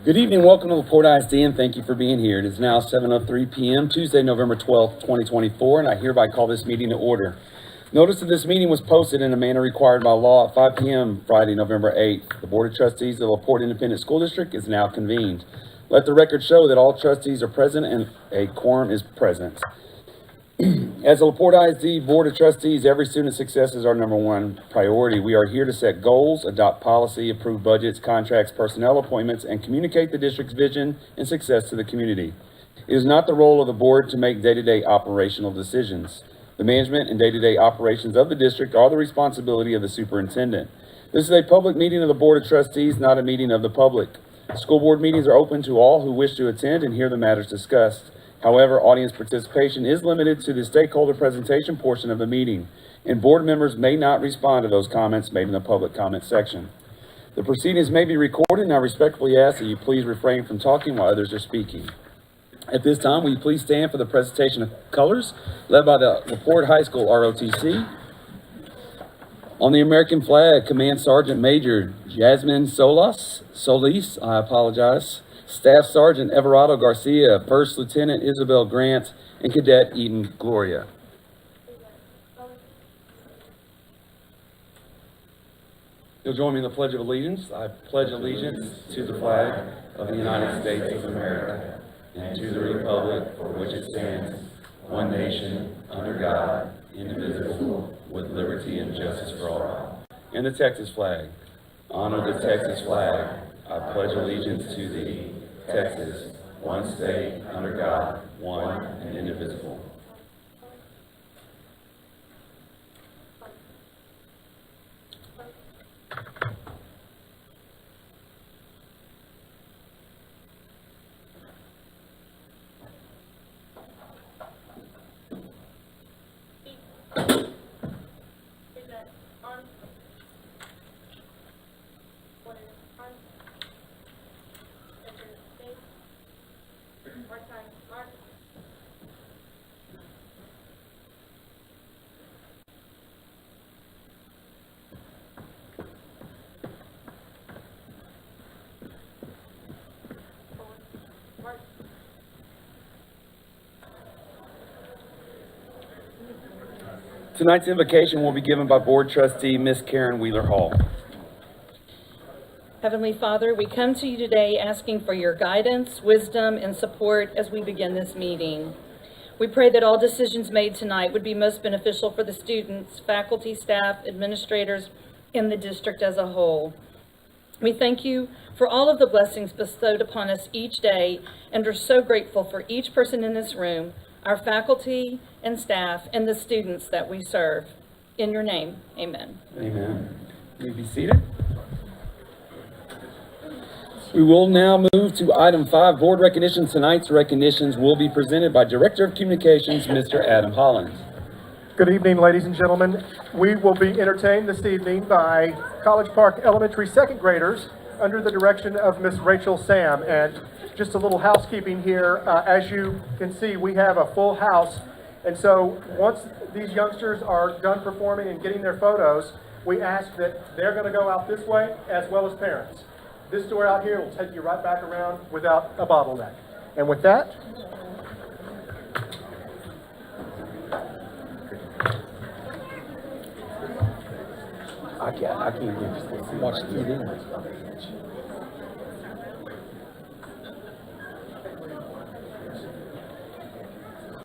Good evening, welcome to Porte ISD, and thank you for being here. It is now 7:03 p.m., Tuesday, November 12th, 2024, and I hereby call this meeting to order. Notice of this meeting was posted in a manner required by law at 5 p.m. Friday, November 8th. The Board of Trustees of LaPorte Independent School District is now convened. Let the record show that all trustees are present and a quorum is present. As the LaPorte ISD Board of Trustees, every student's success is our number one priority. We are here to set goals, adopt policy, approve budgets, contracts, personnel appointments, and communicate the district's vision and success to the community. It is not the role of the board to make day-to-day operational decisions. The management and day-to-day operations of the district are the responsibility of the superintendent. This is a public meeting of the Board of Trustees, not a meeting of the public. School board meetings are open to all who wish to attend and hear the matters discussed. However, audience participation is limited to the stakeholder presentation portion of the meeting, and board members may not respond to those comments made in the public comment section. The proceedings may be recorded, and I respectfully ask that you please refrain from talking while others are speaking. At this time, will you please stand for the presentation of colors led by the LaPorte High School ROTC. On the American flag, Command Sergeant Major Jasmine Solis, Staff Sergeant Everardo Garcia, First Lieutenant Isabel Grant, and Cadet Eden Gloria. You'll join me in the Pledge of Allegiance. I pledge allegiance to the flag of the United States of America and to the republic for which it stands, one nation, under God, indivisible, with liberty and justice for all. And the Texas flag. Honor the Texas flag. I pledge allegiance to thee, Texas, one state, under God, one and indivisible. Tonight's invocation will be given by Board Trustee Miss Karen Wheeler Hall. Heavenly Father, we come to you today asking for your guidance, wisdom, and support as we begin this meeting. We pray that all decisions made tonight would be most beneficial for the students, faculty, staff, administrators, and the district as a whole. We thank you for all of the blessings bestowed upon us each day and are so grateful for each person in this room, our faculty and staff, and the students that we serve. In your name, amen. Amen. You may be seated. We will now move to item 5, board recognition. Tonight's recognitions will be presented by Director of Communications, Mr. Adam Holland. Good evening, ladies and gentlemen. We will be entertained this evening by College Park Elementary second graders under the direction of Miss Rachel Sam. And just a little housekeeping here. As you can see, we have a full house. And so once these youngsters are done performing and getting their photos, we ask that they're going to go out this way as well as parents. This door out here will take you right back around without a bottleneck. And with that, I can't watch TV.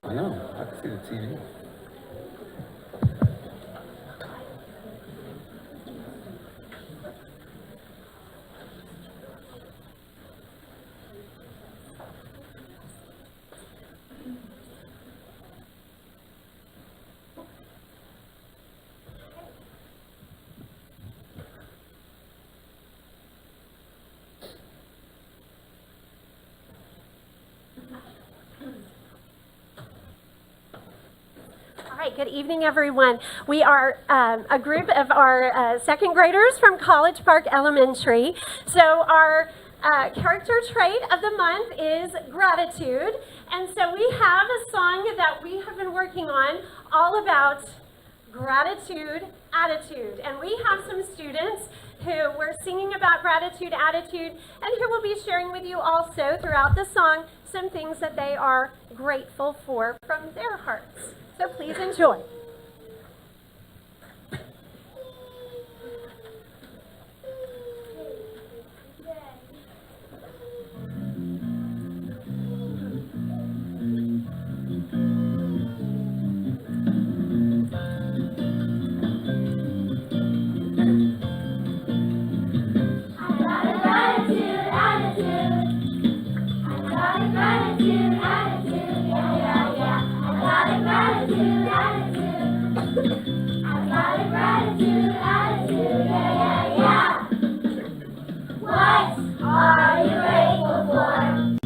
I know, I can see the TV. Good evening, everyone. We are a group of our second graders from College Park Elementary. So our character trait of the month is gratitude. And so we have a song that we have been working on all about gratitude attitude. And we have some students who were singing about gratitude, attitude, and who will be sharing with you also throughout the song some things that they are grateful for from their hearts. So please enjoy.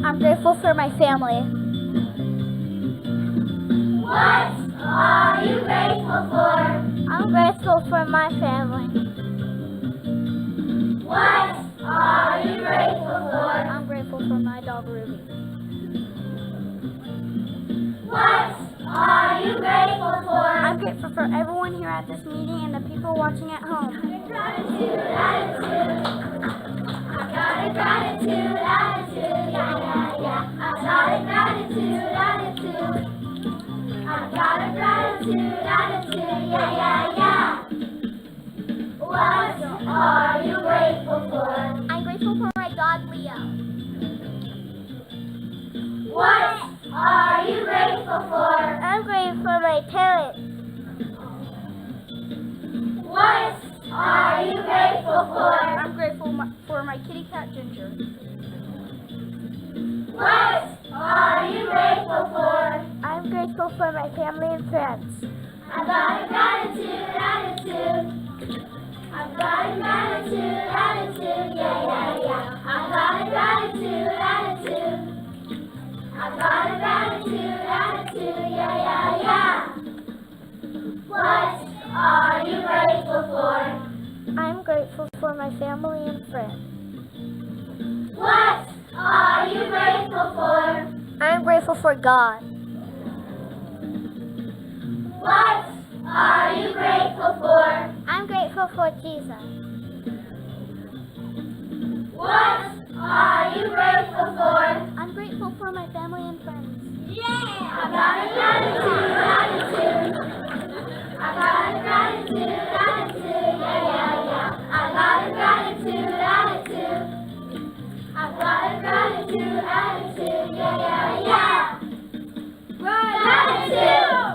I'm grateful for my family. What are you grateful for? I'm grateful for my family. What are you grateful for? I'm grateful for my dog Ruby. What are you grateful for? I'm grateful for everyone here at this meeting and the people watching at home. Gratitude, attitude. I got a gratitude, attitude. Yeah, yeah, yeah. I got a gratitude, attitude. I got a gratitude, attitude. Yeah, yeah, yeah. What are you grateful for? I'm grateful for my dog Leo. What are you grateful for? I'm grateful for my parents. What are you grateful for? I'm grateful for my kitty cat Ginger. What are you grateful for? I'm grateful for my family and friends. I've got a gratitude, attitude. I've got a gratitude, attitude. Yeah, yeah, yeah. I've got a gratitude, attitude. I've got a gratitude, attitude. Yeah, yeah, yeah. What are you grateful for? I'm grateful for my family and friends. What are you grateful for? I'm grateful for God. What are you grateful for? I'm grateful for Jesus. What are you grateful for? I'm grateful for my family and friends. I got a gratitude, attitude. I got a gratitude, attitude. Yeah, yeah, yeah. I got a gratitude, attitude. I got a gratitude, attitude. Yeah, yeah, yeah. Gratitude.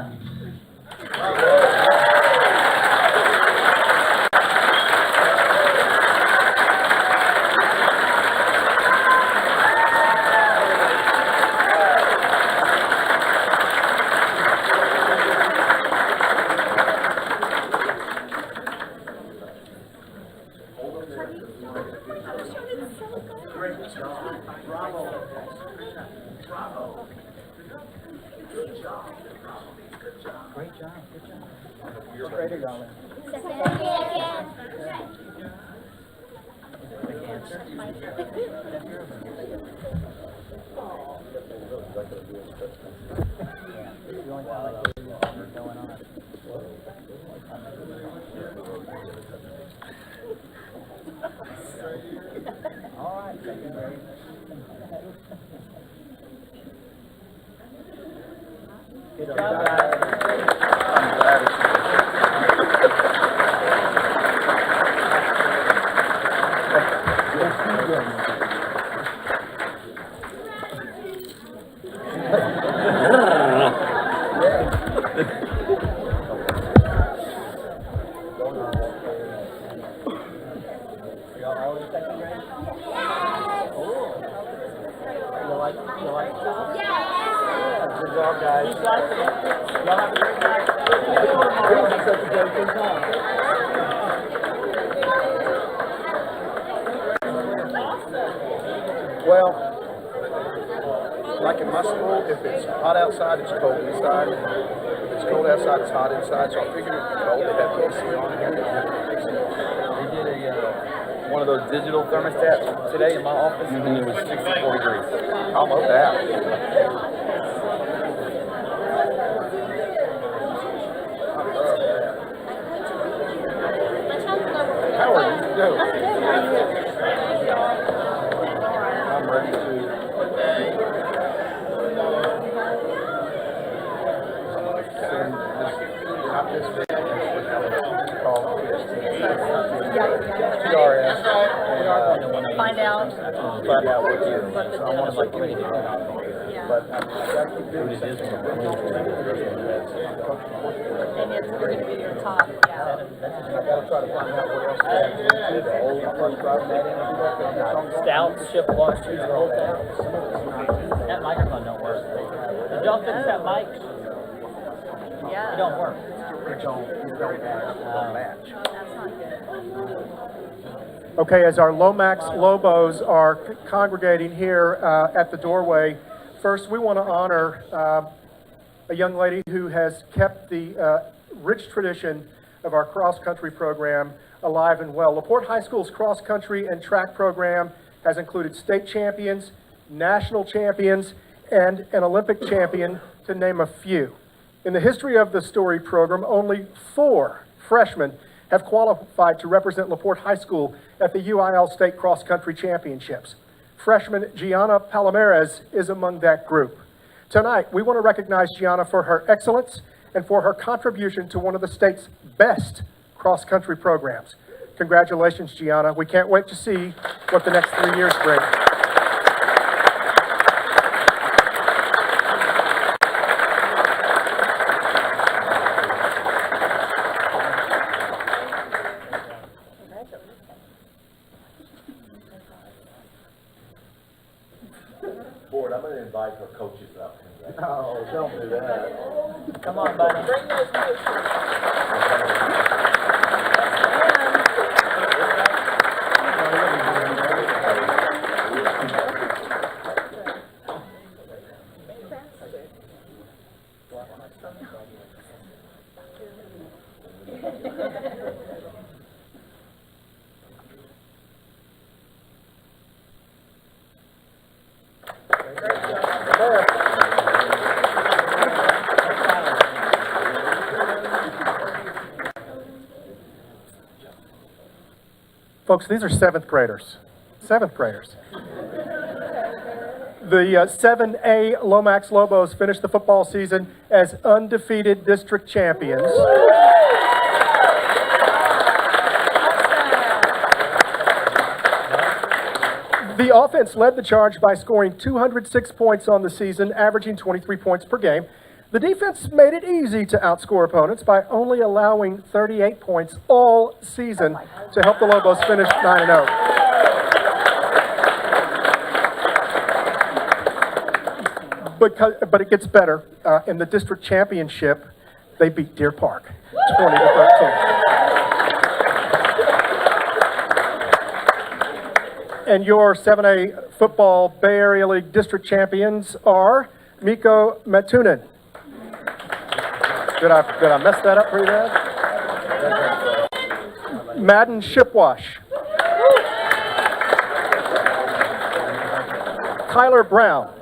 Well, like in my school, if it's hot outside, it's cold inside. If it's cold outside, it's hot inside. So I figured it'd be cold. They have AC on here. We did one of those digital thermostats today in my office, and it was 64 degrees. Almost that. How are you doing? But I want to like ready to go. But I got to keep doing it. And it's going to be your top, yeah. I gotta try to find out what else they have to do. The old truck driving that in. Stouts, ship wash, the whole thing. That microphone don't work. Did y'all fix that mic? Yeah. It don't work. It don't match. That's not good. Okay, as our Lomax Lobos are congregating here at the doorway, first we want to honor a young lady who has kept the rich tradition of our cross-country program alive and well. LaPorte High School's cross-country and track program has included state champions, national champions, and an Olympic champion, to name a few. In the history of the Story program, only 4 freshmen have qualified to represent LaPorte High School at the UIL State Cross Country Championships. Freshman Gianna Palomares is among that group. Tonight, we want to recognize Gianna for her excellence and for her contribution to one of the state's best cross-country programs. Congratulations, Gianna. We can't wait to see what the next 3 years bring. Board, I'm going to invite her coaches up. Oh, don't do that. Come on, buddy. Folks, these are 7th graders. 7th graders. The 7A Lomax Lobos finished the football season as undefeated district champions. The offense led the charge by scoring 206 points on the season, averaging 23 points per game. The defense made it easy to outscore opponents by only allowing 38 points all season to help the Lobos finish 9-0. But it gets better. In the district championship, they beat Deer Park 20-13. And your 7A football Bay Area League district champions are Miko Matunin. Did I mess that up pretty bad? Madden Shipwash. Tyler Brown.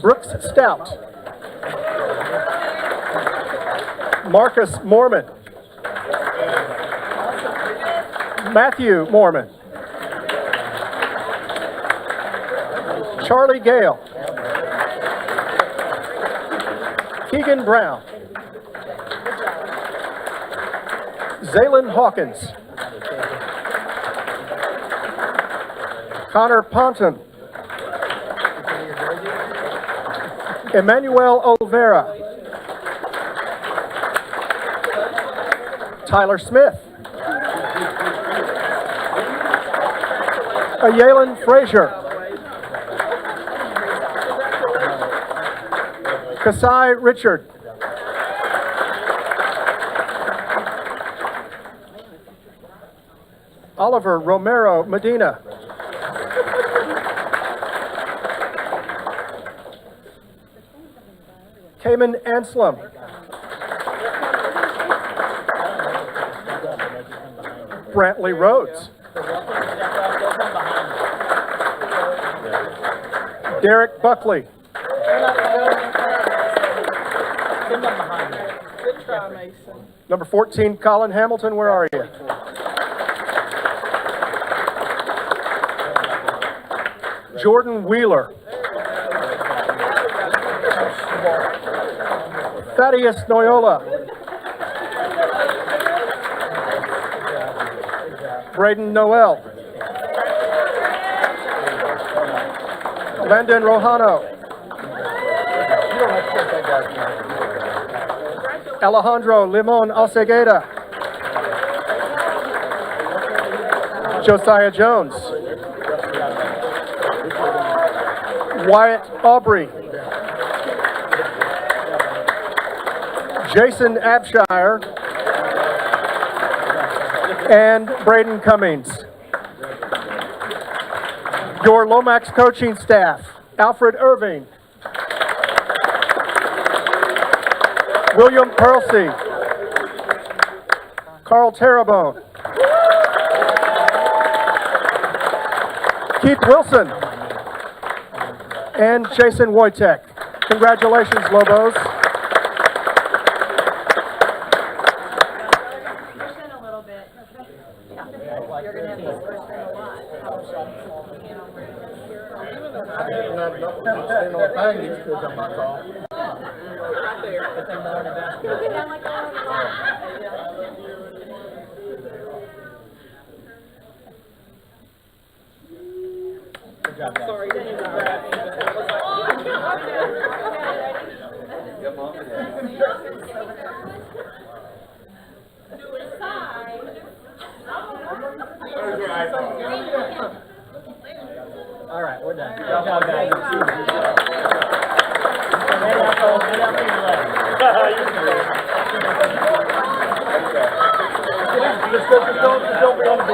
Brooks Stout. Marcus Mormon. Matthew Mormon. Charlie Gale. Keegan Brown. Zaylin Hawkins. Connor Ponton. Emmanuel Olvera. Tyler Smith. Yalen Frazier. Kasai Richard. Oliver Romero Medina. Cayman Anselm. Brantley Rhodes. Derek Buckley. Good try, Mason. Number 14, Colin Hamilton, where are you? Jordan Wheeler. Thaddeus Noyola. Braden Noel. Landon Rojano. Alejandro Limon Alcegueda. Josiah Jones. Wyatt Aubrey. Jason Abshire. And Braden Cummings. Your Lomax coaching staff: Alfred Irving, William Perlsey, Carl Terrebonne, Keith Wilson, and Jason Wojtek. Congratulations, Lobos. All right, we're done. Good job, guys. Head out for your leg. Don't be on the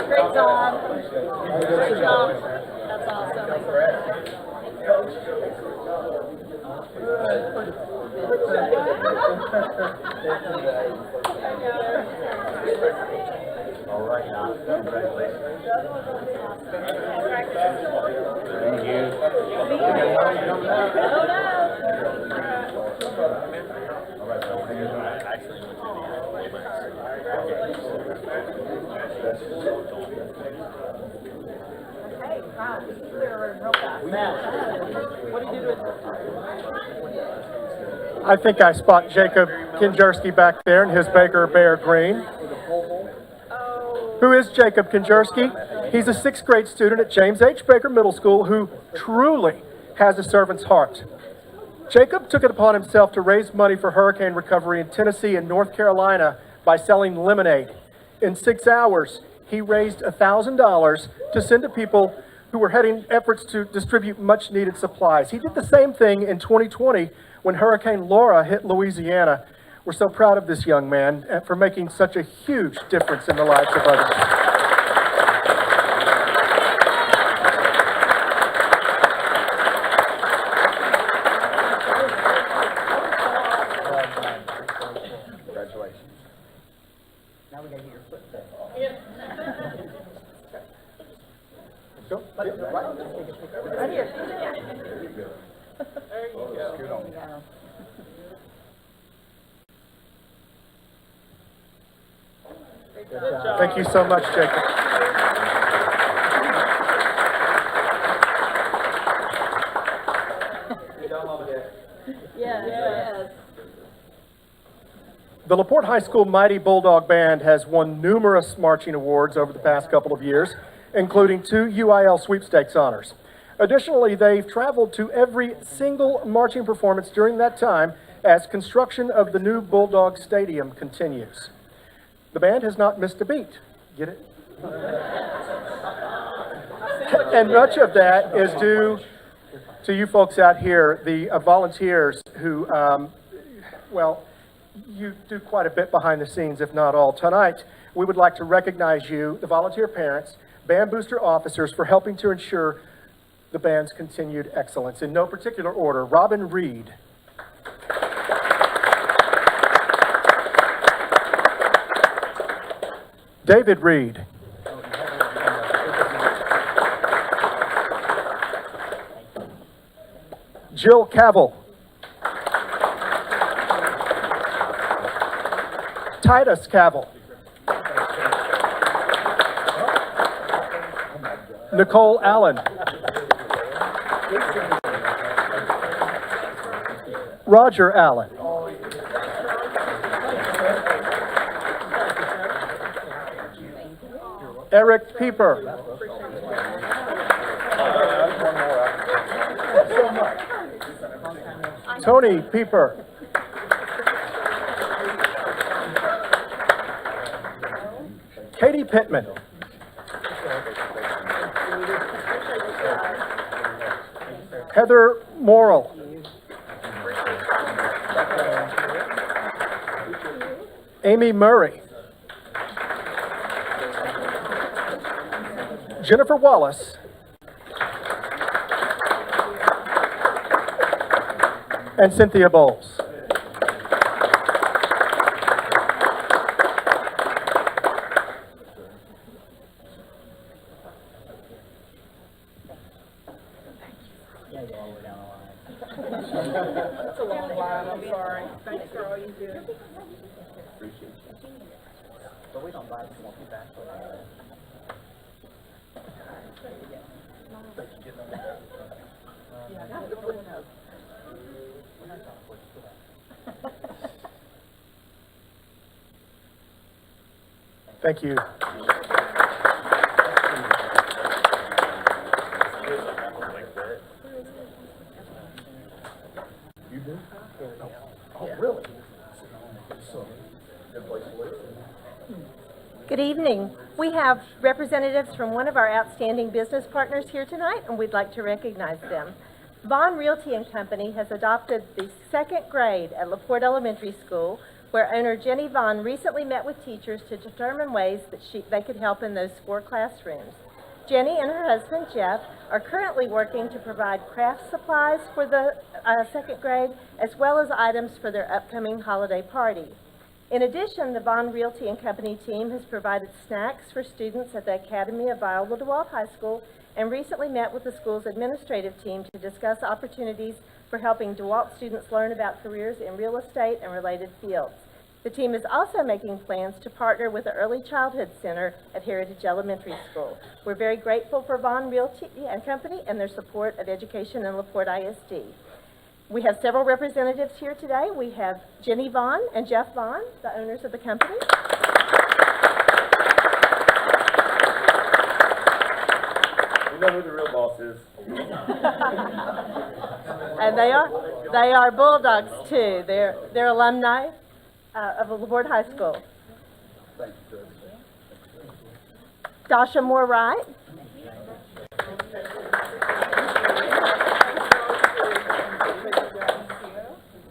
Great job. Great job. That's awesome. All right, now, congratulations. Thank you. I think I spot Jacob Kinjerski back there in his Baker Bear Green. Who is Jacob Kinjerski? He's a 6th grade student at James H. Baker Middle School who truly has a servant's heart. Jacob took it upon himself to raise money for hurricane recovery in Tennessee and North Carolina by selling lemonade. In 6 hours, he raised $1,000 to send to people who were heading efforts to distribute much needed supplies. He did the same thing in 2020 when Hurricane Laura hit Louisiana. We're so proud of this young man for making such a huge difference in the lives of others. Congratulations. Now we gotta get your footsteps. Go. Right here. Scoot on. Thank you so much, Jacob. Yes. The LaPorte High School Mighty Bulldog Band has won numerous marching awards over the past couple of years, including 2 UIL sweepstakes honors. Additionally, they've traveled to every single marching performance during that time as construction of the new Bulldog Stadium continues. The band has not missed a beat. Get it? And much of that is due to you folks out here, the volunteers who, well, you do quite a bit behind the scenes, if not all. Tonight, we would like to recognize you, the volunteer parents, band booster officers, for helping to ensure the band's continued excellence. In no particular order, Robin Reed. David Reed. Jill Cavell. Titus Cavell. Nicole Allen. Roger Allen. Eric Pieper. Tony Pieper. Katie Pittman. Heather Morrill. Amy Murray. Jennifer Wallace. And Cynthia Bowles. Yeah, you're all the way down the line. It's a long line, I'm sorry. Thanks for all you do. But we don't buy it, won't be back for that. Thank you. Good evening. We have representatives from one of our outstanding business partners here tonight, and we'd like to recognize them. Vaughn Realty and Company has adopted the second grade at LaPorte Elementary School, where owner Jenny Vaughn recently met with teachers to determine ways that they could help in those 4 classrooms. Jenny and her husband, Jeff, are currently working to provide craft supplies for the second grade, as well as items for their upcoming holiday party. In addition, the Vaughn Realty and Company team has provided snacks for students at the Academy of Viola DeWalt High School and recently met with the school's administrative team to discuss opportunities for helping DeWalt students learn about careers in real estate and related fields. The team is also making plans to partner with the Early Childhood Center at Heritage Elementary School. We're very grateful for Vaughn Realty and Company and their support of education in LaPorte ISD. We have several representatives here today. We have Jenny Vaughn and Jeff Vaughn, the owners of the company. We know who the real boss is. And they are Bulldogs too. They're alumni of LaPorte High School. Dasha Moore Wright.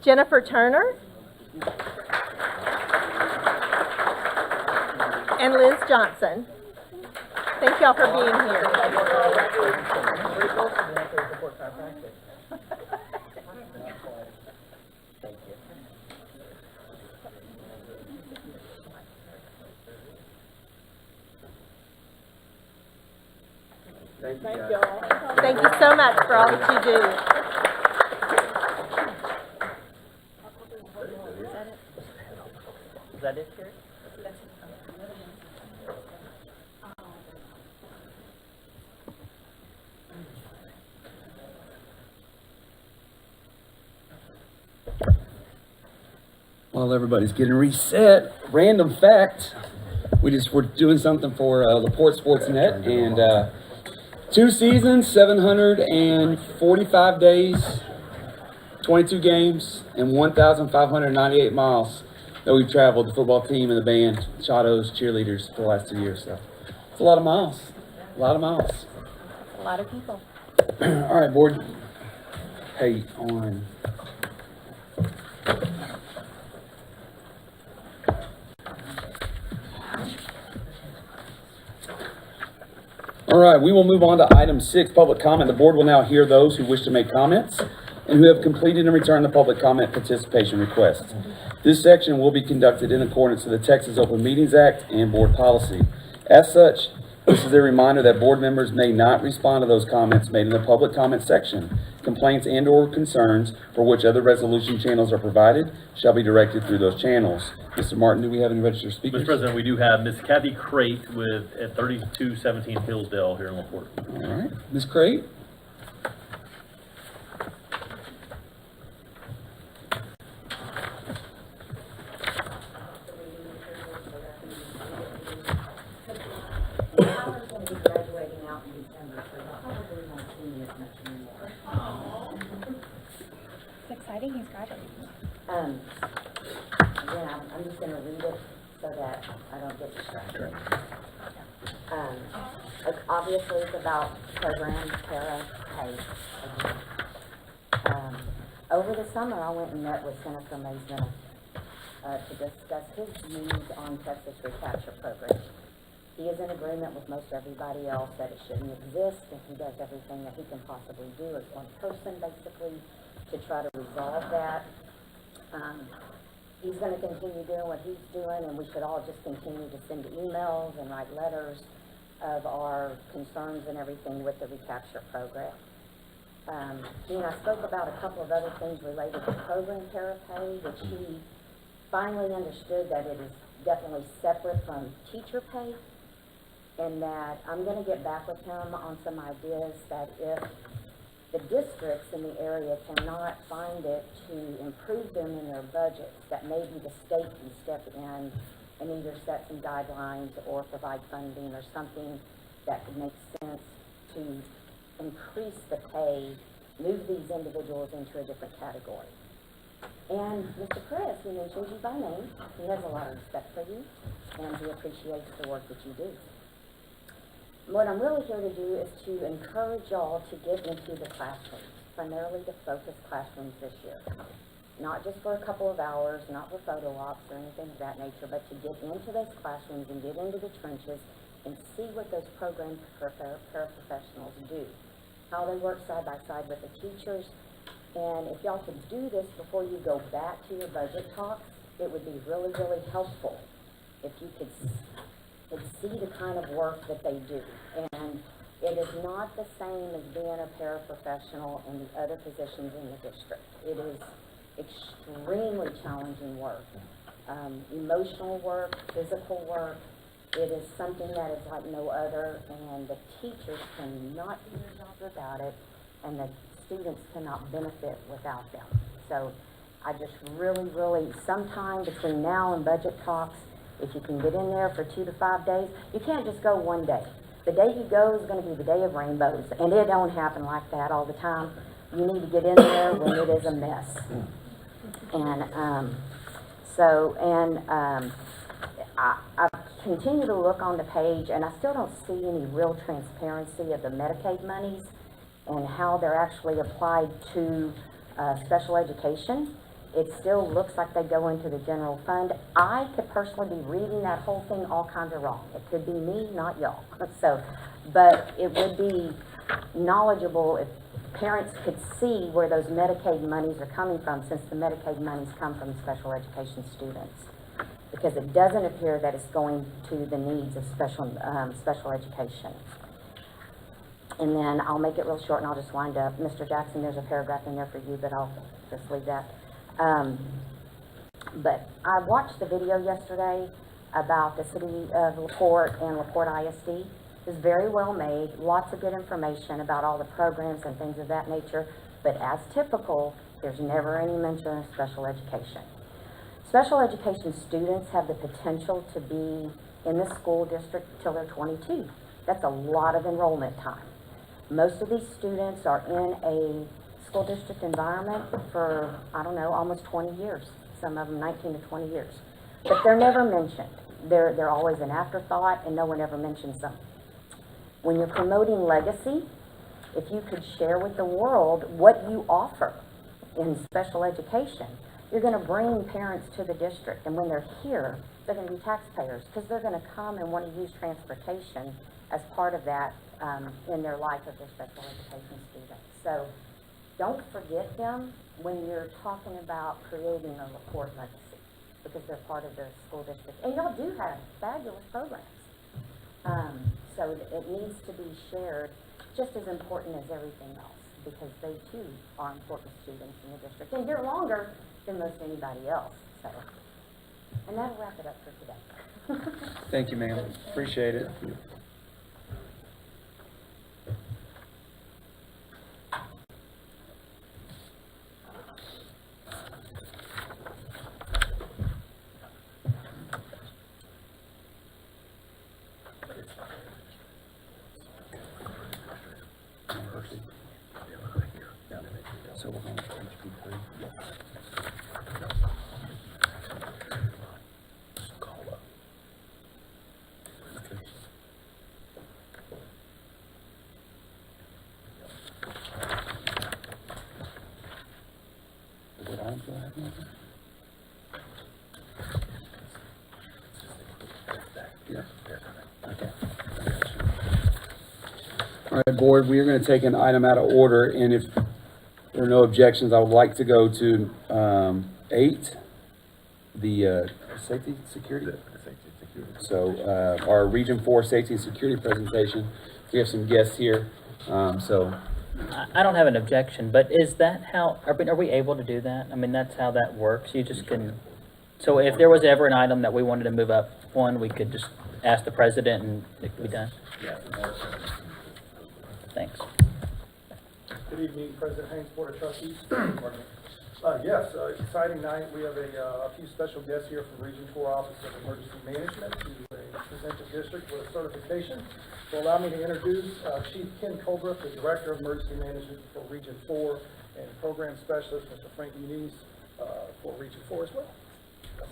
Jennifer Turner. And Liz Johnson. Thank y'all for being here. Thank you. Thank you so much for all that you do. Is that it, Carrie? While everybody's getting reset, random fact, we're doing something for LaPorte Sportsnet, and 2 seasons, 745 days, 22 games, and 1,598 miles that we've traveled, the football team and the band, Shadows, cheerleaders for the last 2 years. So it's a lot of miles, a lot of miles. A lot of people. All right, board. Hey, on. All right, we will move on to item 6, public comment. The board will now hear those who wish to make comments and who have completed and returned the public comment participation request. This section will be conducted in accordance with the Texas Open Meetings Act and board policy. As such, this is a reminder that board members may not respond to those comments made in the public comment section. Complaints and/or concerns for which other resolution channels are provided shall be directed through those channels. Mr. Martin, do we have any registered speakers? Mr. President, we do have Ms. Kathy Crate at 3217 Hillsdale here in LaPorte. All right, Ms. Crate. I'm just gonna read it so that I don't get distracted. Obviously, it's about program para pay. Over the summer, I went and met with Senator Mason to discuss his views on Texas Recapture Program. He is in agreement with most everybody else that it shouldn't exist, and he does everything that he can possibly do as one person, basically, to try to resolve that. He's going to continue doing what he's doing, and we should all just continue to send emails and write letters of our concerns and everything with the recapture program. He and I spoke about a couple of other things related to program parapay, which he finally understood that it is definitely separate from teacher pay, and that I'm going to get back with him on some ideas that if the districts in the area cannot find it to improve them in their budgets, that maybe the state can step in and either set some guidelines or provide funding or something that could make sense to increase the pay, move these individuals into a different category. And Mr. Chris, he mentions you by name. He has a lot of respect for you, and he appreciates the work that you do. What I'm really here to do is to encourage y'all to get into the classrooms, primarily the focus classrooms this year. Not just for a couple of hours, not for photo ops or anything of that nature, but to get into those classrooms and get into the trenches and see what those program paraprofessionals do, how they work side by side with the teachers. And if y'all could do this before you go back to your budget talks, it would be really, really helpful if you could see the kind of work that they do. And it is not the same as being a paraprofessional in the other positions in the district. It is extremely challenging work, emotional work, physical work. It is something that is like no other, and the teachers cannot do their jobs without it, and the students cannot benefit without them. So I just really, really, sometime between now and budget talks, if you can get in there for 2 to 5 days, you can't just go one day. The day you go is going to be the day of rainbows, and it don't happen like that all the time. You need to get in there when it is a mess. And I continue to look on the page, and I still don't see any real transparency of the Medicaid monies and how they're actually applied to special education. It still looks like they go into the general fund. I could personally be reading that whole thing all kinds of wrong. It could be me, not y'all. So, but it would be knowledgeable if parents could see where those Medicaid monies are coming from, since the Medicaid monies come from special education students. Because it doesn't appear that it's going to the needs of special education. And then I'll make it real short and I'll just wind up. Mr. Jackson, there's a paragraph in there for you, but I'll just leave that. But I watched the video yesterday about the city of LaPorte and LaPorte ISD. It was very well made, lots of good information about all the programs and things of that nature. But as typical, there's never any mention of special education. Special education students have the potential to be in the school district till they're 22. That's a lot of enrollment time. Most of these students are in a school district environment for, I don't know, almost 20 years. Some of them 19 to 20 years. But they're never mentioned. They're always an afterthought, and no one ever mentions them. When you're promoting legacy, if you could share with the world what you offer in special education, you're going to bring parents to the district, and when they're here, they're going to be taxpayers, because they're going to come and want to use transportation as part of that in their life as a special education student. So don't forget them when you're talking about creating a LaPorte legacy, because they're part of the school district. And y'all do have fabulous programs. So it needs to be shared just as important as everything else, because they too are important students in the district. And here longer than most anybody else. So, and that'll wrap it up for today. Thank you, ma'am. Appreciate it. So we're going to page 3. Yeah. Okay. All right, board, we are going to take an item out of order, and if there are no objections, I would like to go to 8, the safety security. So our Region 4 safety and security presentation. We have some guests here, so. I don't have an objection, but is that how, are we able to do that? I mean, that's how that works. You just can, so if there was ever an item that we wanted to move up one, we could just ask the president and it could be done? Thanks. Good evening, President Haynes, Board of Trustees. Yes, exciting night. We have a few special guests here from Region 4 Office of Emergency Management to present the district with a certification. So allow me to introduce Chief Ken Colbrook, the Director of Emergency Management for Region 4, and Program Specialist, Mr. Frank Muniz, for Region 4 as well.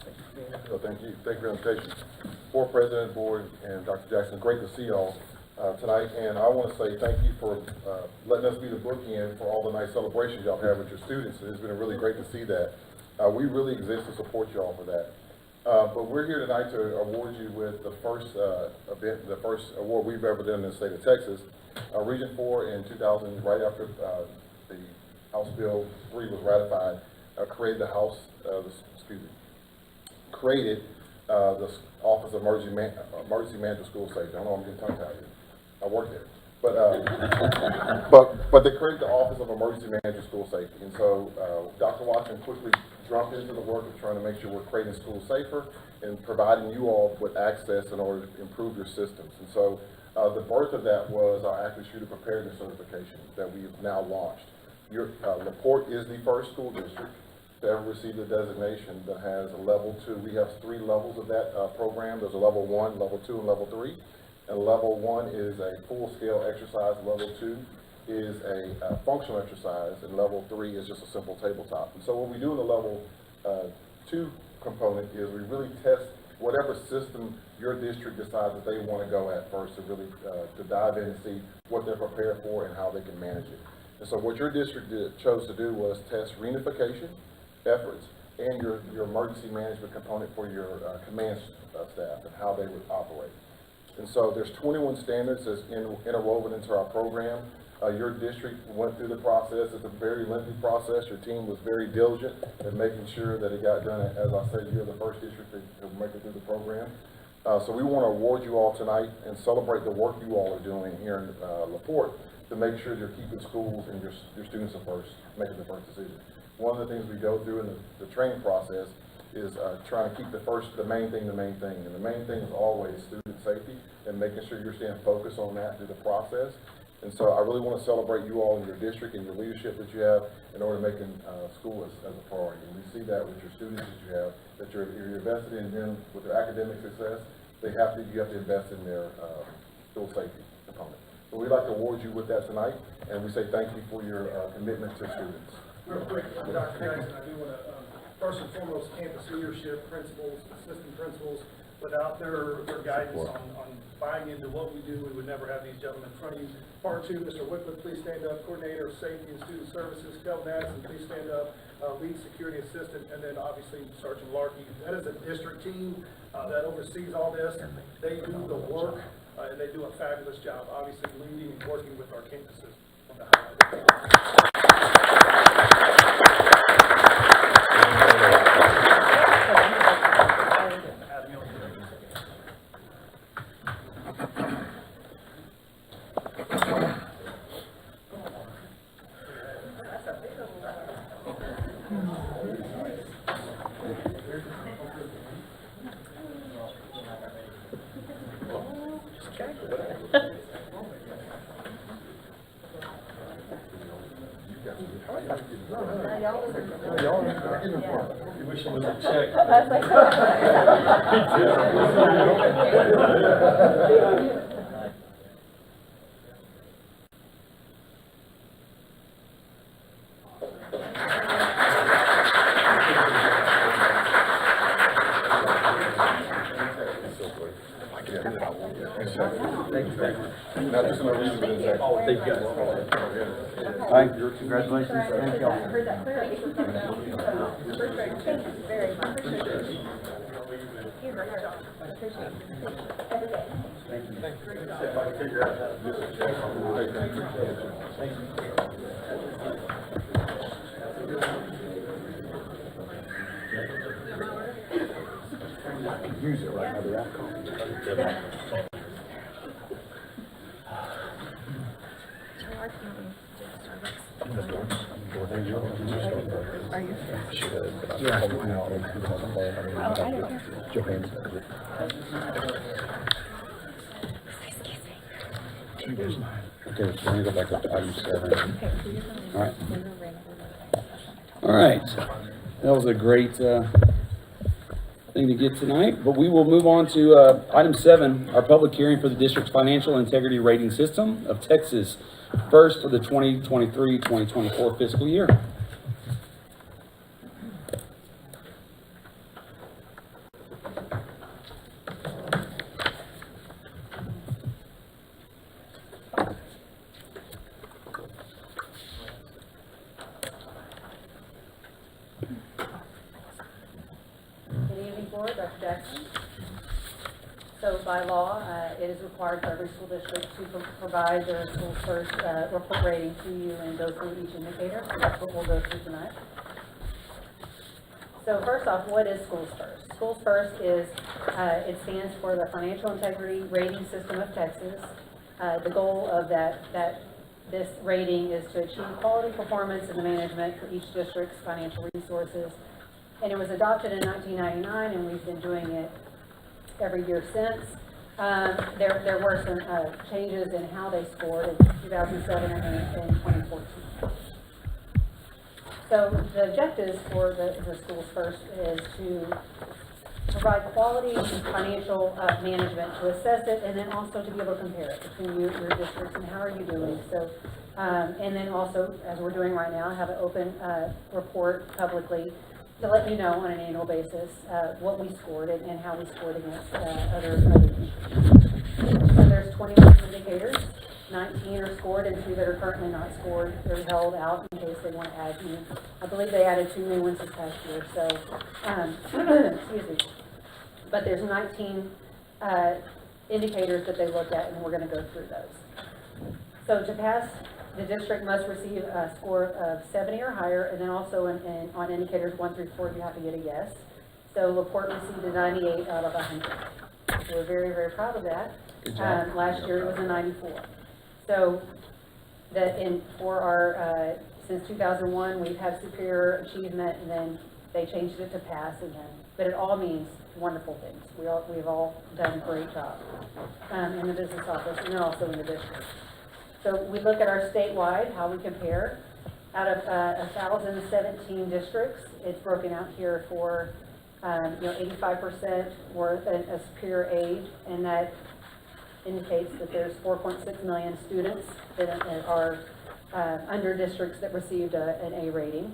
Thank you. Thank you for the invitation. Board President, Board, and Dr. Jackson, great to see y'all tonight. And I want to say thank you for letting us be the bookend for all the nice celebrations y'all have with your students. It's been really great to see that. We really exist to support y'all for that. But we're here tonight to award you with the first event, the first award we've ever done in the state of Texas. Region 4 in 2000, right after the House Bill 3 was ratified, created the House, created the Office of Emergency Management School Safety. I don't know, I'm getting tongue-tied here. I work there. But they created the Office of Emergency Management School Safety. And so Dr. Watson quickly jumped into the work of trying to make sure we're creating schools safer and providing you all with access in order to improve your systems. And so the birth of that was our active shooter preparedness certification that we've now launched. LaPorte is the first school district to ever receive a designation that has a level 2. We have 3 levels of that program. There's a level 1, level 2, and level 3. And level 1 is a full-scale exercise. Level 2 is a functional exercise, and level 3 is just a simple tabletop. And so what we do in the level 2 component is we really test whatever system your district decides that they want to go at first to really to dive in and see what they're prepared for and how they can manage it. And so what your district chose to do was test reunification efforts and your emergency management component for your command staff and how they would operate. And so there's 21 standards that's interwoven into our program. Your district went through the process. It's a very lengthy process. Your team was very diligent in making sure that it got done. As I said, you're the first district to make it through the program. So we want to award you all tonight and celebrate the work you all are doing here in LaPorte to make sure you're keeping schools and your students the first, making the first decision. One of the things we go through in the training process is trying to keep the main thing. And the main thing is always student safety and making sure you're staying focused on that through the process. And so I really want to celebrate you all in your district and your leadership that you have in order to making school as a priority. And we see that with your students that you have, that you're invested in them with their academic success. You have to invest in their school safety component. So we'd like to award you with that tonight, and we say thank you for your commitment to students. Real quick, Dr. Jackson, I do want to, first and foremost, campus leadership, principals, assistant principals, without their guidance on buying into what we do, we would never have these gentlemen in front of you. Part 2, Mr. Whitman, please stand up. Coordinator of Safety and Student Services, Kelvin Addison, please stand up. Lead Security Assistant, and then obviously Sergeant Larkey. That is a district team that oversees all this. They do the work, and they do a fabulous job, obviously leading and working with our campuses. Not just in a reason, but exactly. Oh, thank you guys. All right, congratulations. Thank you. I heard that clearly. Thank you very much. Use it right now, the outcome. Okay, so we're gonna go back up to item 7. All right. All right, that was a great thing to get tonight, but we will move on to item 7, our public hearing for the district's financial integrity rating system of Texas, first for the 2023-2024 fiscal year. Good evening, Board, Dr. Jackson. So by law, it is required for every school district to provide their school first report rating to you and go through each indicator. That's what we'll go through tonight. So first off, what is Schools First? Schools First is, it stands for the Financial Integrity Rating System of Texas. The goal of this rating is to achieve quality performance in the management for each district's financial resources. And it was adopted in 1999, and we've been doing it every year since. There were some changes in how they scored in 2007 and 2014. So the objectives for the Schools First is to provide quality financial management, to assess it, and then also to be able to compare it between your districts and how are you doing. So, and then also, as we're doing right now, have an open report publicly to let you know on an annual basis what we scored and how we scored against other issues. So there's 21 indicators, 19 are scored and 2 that are currently not scored. They're held out in case they want to add new. I believe they added 2 new ones this past year, so, excuse me. But there's 19 indicators that they looked at, and we're going to go through those. So to pass, the district must receive a score of 70 or higher, and then also on indicators 1 through 4, you have to get a yes. So LaPorte received a 98 out of 100. So we're very, very proud of that. Last year it was a 94. So for our, since 2001, we've had superior achievement, and then they changed it to pass, but it all means wonderful things. We've all done a great job in the business office, and then also in the district. So we look at our statewide, how we compare. Out of 1,017 districts, it's broken out here for 85% were a superior age, and that indicates that there's 4.6 million students that are under districts that received an A rating.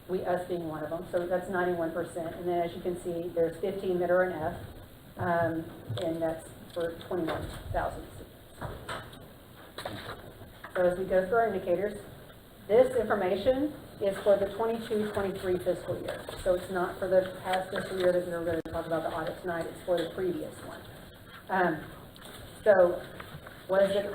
Us being one of them, so that's 91%. And then, as you can see, there's 15 that are an F, and that's for 21,000 students. So as we go through our indicators, this information is for the 22-23 fiscal year. So it's not for the past fiscal year that we're going to talk about the audit tonight. It's for the previous one. So what is it?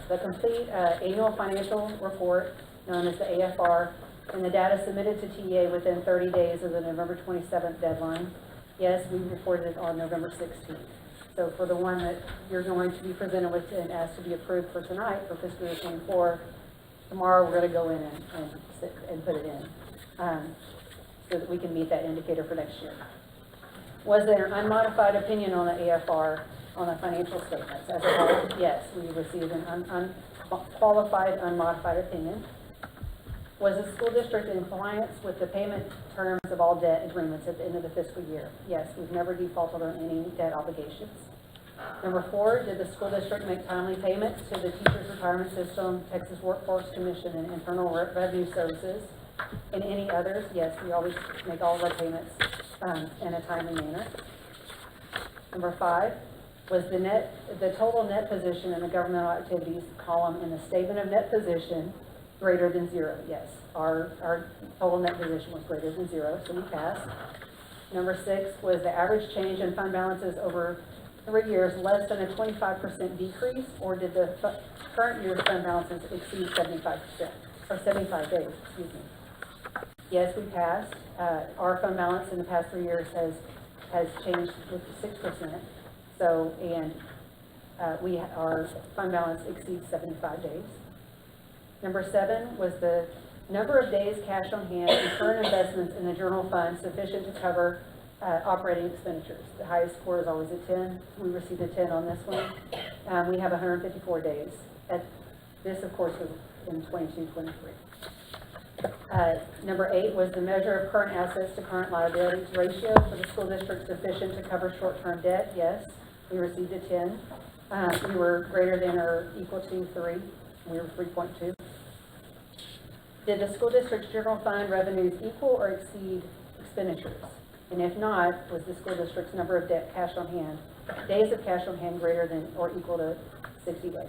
The complete annual financial report, known as the AFR, and the data submitted to TA within 30 days of the November 27th deadline. Yes, we reported it on November 16th. So for the one that you're going to be presented with and asked to be approved for tonight for fiscal year 24, tomorrow we're going to go in and put it in so that we can meet that indicator for next year. Was there an unmodified opinion on the AFR on the financial statements? As a whole, yes, we received an unqualified, unmodified opinion. Was the school district in compliance with the payment terms of all debt agreements at the end of the fiscal year? Yes, we've never defaulted on any debt obligations. Number 4, did the school district make timely payments to the Teachers Retirement System, Texas Workforce Commission, and Internal Revenue Services, and any others? Yes, we always make all of our payments in a timely manner. Number 5, Was the total net position in the governmental activities column in the statement of net position greater than 0? Yes. Our total net position was greater than 0, so we passed. Number 6, was the average change in fund balances over 3 years less than a 25% decrease, or did the current year's fund balances exceed 75%, or 75 days, excuse me? Yes, we passed. Our fund balance in the past 3 years has changed with 6%. So, and our fund balance exceeds 75 days. Number 7 was the number of days cash on hand and current investments in the general fund sufficient to cover operating expenditures. The highest score is always a 10. We received a 10 on this one. We have 154 days. This, of course, was in 22-23. Number 8 was the measure of current assets to current liabilities ratio for the school district sufficient to cover short-term debt. Yes, we received a 10. We were greater than or equal to 3. We were 3.2. Did the school district's general fund revenues equal or exceed expenditures? And if not, was the school district's number of cash on hand, days of cash on hand greater than or equal to 60 days?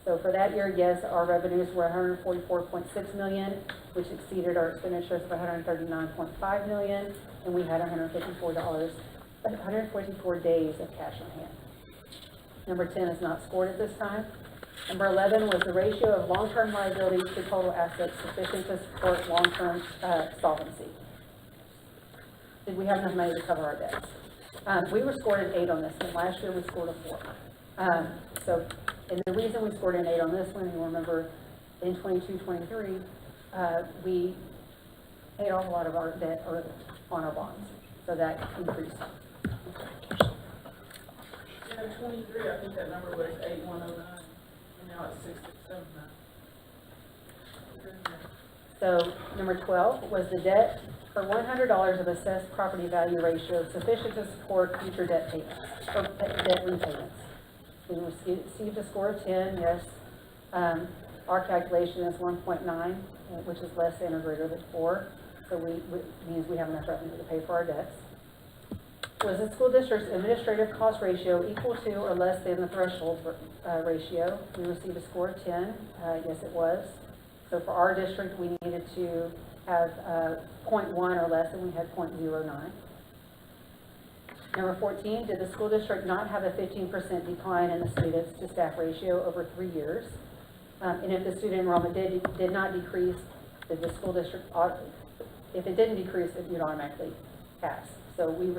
So for that year, yes, our revenues were $144.6 million, which exceeded our expenditures of $139.5 million, and we had $154 days of cash on hand. Number 10 is not scored at this time. Number 11 was the ratio of long-term liabilities to total assets sufficient to support long-term solvency. Did we have enough money to cover our debts? We were scored an 8 on this one. Last year we scored a 4. And the reason we scored an 8 on this one, you'll remember in 22-23, we paid off a lot of our debt early on our bonds. So that increased. In 23, I think that number was 8109, and now it's 6679. So number 12 was the debt for $100 of assessed property value ratio sufficient to support future debt payments or debt repayments. We received a score of 10, yes. Our calculation is 1.9, which is less than or greater than 4. So means we have enough revenue to pay for our debts. Was the school district's administrative cost ratio equal to or less than the threshold ratio? We received a score of 10. Yes, it was. So for our district, we needed to have 0.1 or less, and we had 0.09. Number 14, did the school district not have a 15% decline in the students to staff ratio over 3 years? And if the student enrollment did not decrease, did the school district, if it didn't decrease, it would automatically pass. So we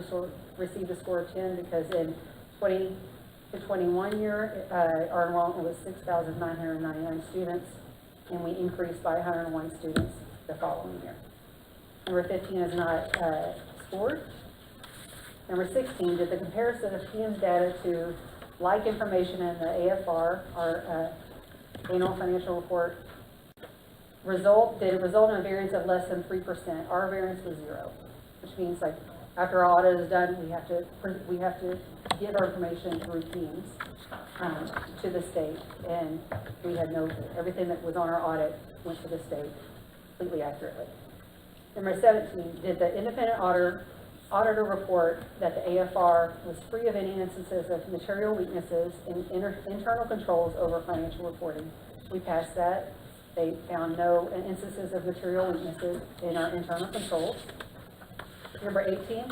received a score of 10 because in 20 to 21 year, our enrollment was 6,999 students, and we increased by 101 students the following year. Number 15 is not scored. Number 16, did the comparison of PM's data to like information in the AFR, our annual financial report, did it result in a variance of less than 3%? Our variance was 0, which means like after our audit is done, we have to give our information through PMs to the state, and we had everything that was on our audit went to the state completely accurately. Number 17, did the independent auditor report that the AFR was free of any instances of material weaknesses in internal controls over financial reporting? We passed that. They found no instances of material weaknesses in our internal controls. Number 18,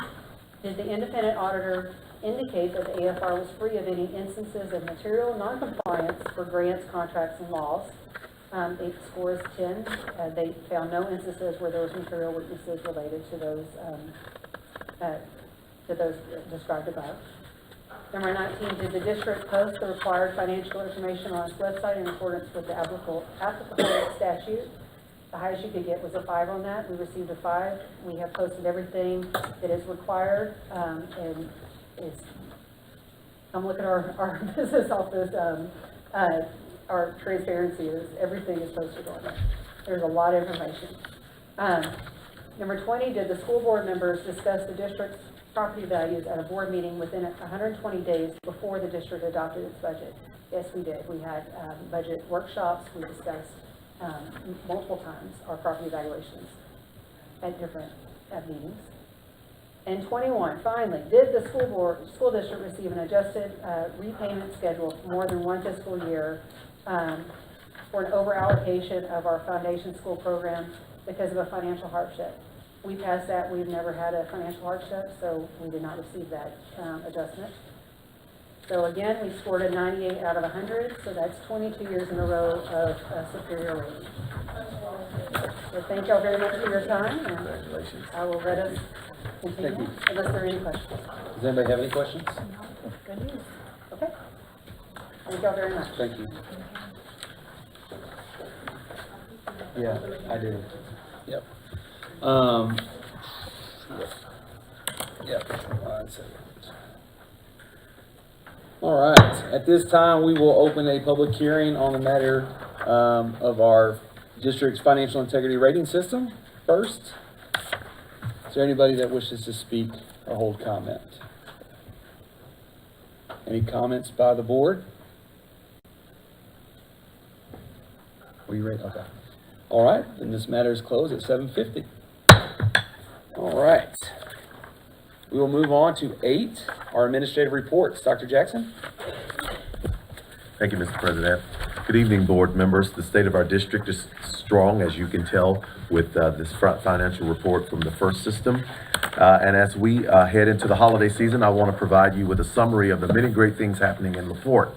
did the independent auditor indicate that the AFR was free of any instances of material noncompliance for grants, contracts, and laws? It scores 10. They found no instances where there was material weaknesses related to those described above. Number 19, did the district post the required financial information on its website in accordance with the applicable statute? The highest you could get was a 5 on that. We received a 5. We have posted everything that is required, and come look at our business office. Our transparency is everything is posted on there. There's a lot of information. Number 20, did the school board members discuss the district's property values at a board meeting within 120 days before the district adopted its budget? Yes, we did. We had budget workshops. We discussed multiple times our property valuations at different meetings. And 21, finally, did the school district receive an adjusted repayment schedule for more than one fiscal year for an over-allocation of our foundation school program because of a financial hardship? We passed that. We've never had a financial hardship, so we did not receive that adjustment. So again, we scored a 98 out of 100, so that's 22 years in a row of superior rating. So thank y'all very much for your time, and Congratulations. I will let us continue Thank you. unless there are any questions. Does anybody have any questions? Good news. Okay. Thank y'all very much. Thank you. Yeah, I do. Yep. Yep. 1 second. All right. At this time, we will open a public hearing on the matter of our district's financial integrity rating system first. Is there anybody that wishes to speak or hold comment? Any comments by the board? Were you ready? Okay. All right, then this matter is closed at 7:50. All right. We will move on to 8, our administrative reports. Dr. Jackson? Thank you, Mr. President. Good evening, board members. The state of our district is strong, as you can tell, with this financial report from the FIRST system. And as we head into the holiday season, I want to provide you with a summary of the many great things happening in LaPorte.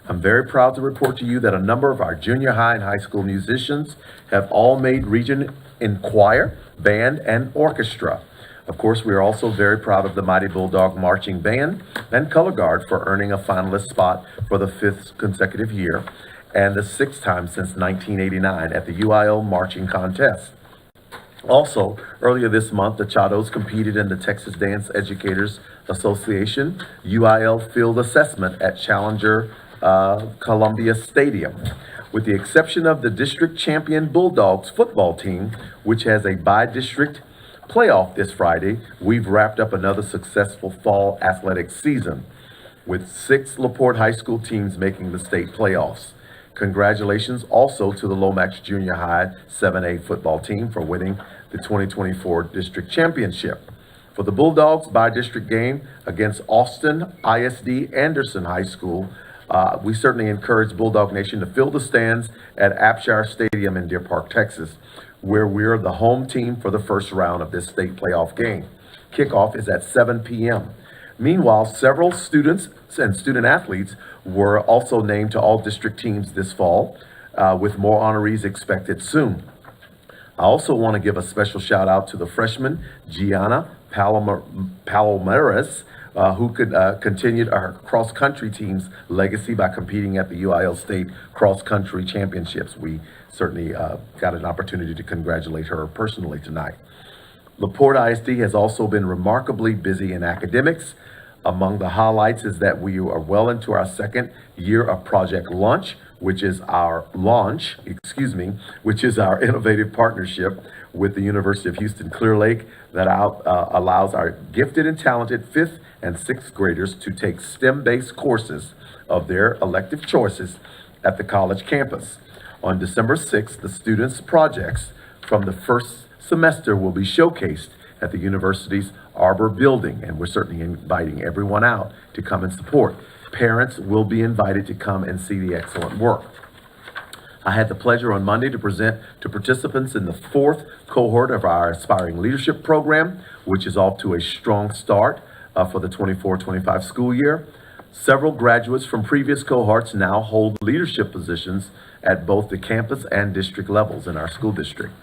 I'm very proud to report to you that a number of our junior high and high school musicians have all made region in choir, band, and orchestra. Of course, we are also very proud of the Mighty Bulldog Marching Band and Color Guard for earning a finalist spot for the 5th consecutive year and the 6th time since 1989 at the UIL Marching Contest. Also, earlier this month, the Chados competed in the Texas Dance Educators Association UIL Field Assessment at Challenger Columbia Stadium. With the exception of the district champion Bulldogs football team, which has a by-district playoff this Friday, we've wrapped up another successful fall athletic season with 6 LaPorte High School teams making the state playoffs. Congratulations also to the Lomax Junior High 7A football team for winning the 2024 district championship. For the Bulldogs by-district game against Austin ISD Anderson High School, we certainly encourage Bulldog Nation to fill the stands at Apshire Stadium in Deer Park, Texas, where we're the home team for the first round of this state playoff game. Kickoff is at 7 p.m. Meanwhile, several students and student athletes were also named to all district teams this fall, with more honorees expected soon. I also want to give a special shout out to the freshman Gianna Palomares, who continued our cross-country team's legacy by competing at the UIL State Cross Country Championships. We certainly got an opportunity to congratulate her personally tonight. LaPorte ISD has also been remarkably busy in academics. Among the highlights is that we are well into our 2nd year of Project Launch, which is our innovative partnership with the University of Houston Clear Lake that allows our gifted and talented 5th and 6th graders to take STEM-based courses of their elective choices at the college campus. On December 6th, the students' projects from the first semester will be showcased at the university's Arbor building, and we're certainly inviting everyone out to come and support. Parents will be invited to come and see the excellent work. I had the pleasure on Monday to present to participants in the 4th cohort of our Aspiring Leadership Program, which is off to a strong start for the 24-25 school year. Several graduates from previous cohorts now hold leadership positions at both the campus and district levels in our school district.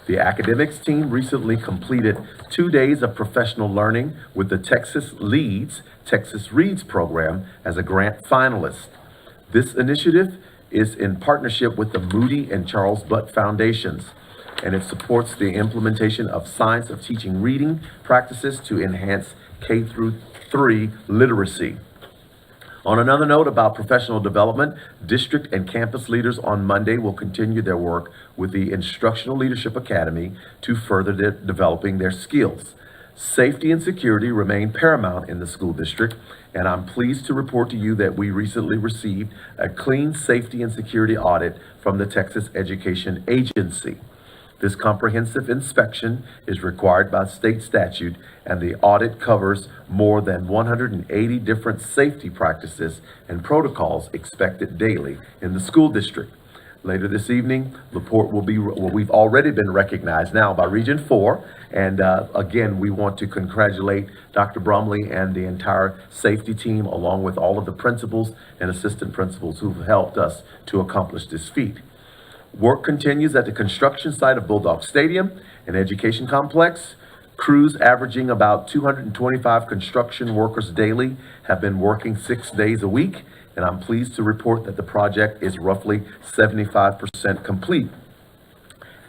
The academics team recently completed 2 days of professional learning with the Texas Reads program as a grant finalist. This initiative is in partnership with the Moody and Charles Butt Foundations, and it supports the implementation of science of teaching reading practices to enhance K-3 literacy. On another note about professional development, district and campus leaders on Monday will continue their work with the Instructional Leadership Academy to further developing their skills. Safety and security remain paramount in the school district, and I'm pleased to report to you that we recently received a clean safety and security audit from the Texas Education Agency. This comprehensive inspection is required by state statute, and the audit covers more than 180 different safety practices and protocols expected daily in the school district. Later this evening, LaPorte will be, well, we've already been recognized now by Region 4. And again, we want to congratulate Dr. Brumley and the entire safety team, along with all of the principals and assistant principals who've helped us to accomplish this feat. Work continues at the construction site of Bulldog Stadium, an education complex. Crews averaging about 225 construction workers daily have been working 6 days a week, and I'm pleased to report that the project is roughly 75% complete,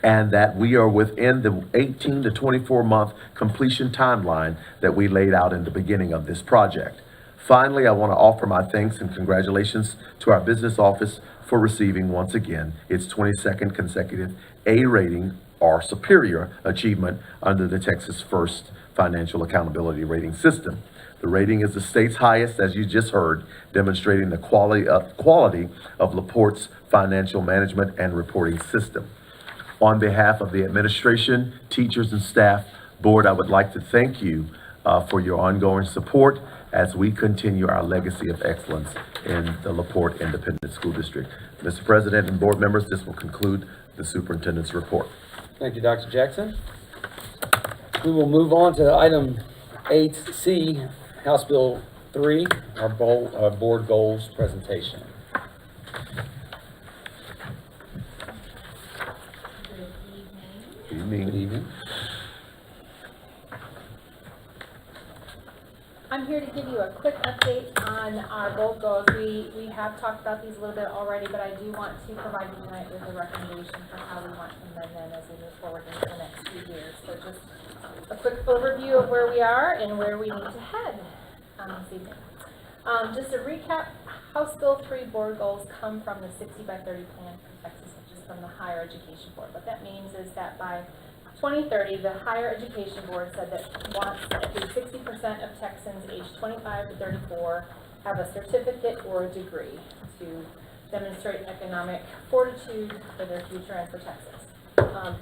and that we are within the 18 to 24 month completion timeline that we laid out in the beginning of this project. Finally, I want to offer my thanks and congratulations to our business office for receiving once again its 22nd consecutive A rating or superior achievement under the Texas First Financial Accountability Rating System. The rating is the state's highest, as you just heard, demonstrating the quality of LaPorte's financial management and reporting system. On behalf of the administration, teachers, and staff, board, I would like to thank you for your ongoing support as we continue our legacy of excellence in the LaPorte Independent School District. Mr. President and board members, this will conclude the superintendent's report. Thank you, Dr. Jackson. We will move on to item 8C, House Bill 3, our board goals presentation. Good evening. Good evening. I'm here to give you a quick update on our bold goals. We have talked about these a little bit already, but I do want to provide you tonight with a recommendation for how we want to amend them as we move forward into the next few years. So just a quick overview of where we are and where we need to head this evening. Just to recap, House Bill 3 board goals come from the 60 by 30 plan for Texas, which is from the Higher Education Board. What that means is that by 2030, the Higher Education Board said that wants at least 60% of Texans aged 25 to 34 have a certificate or a degree to demonstrate economic fortitude for their future and for Texas.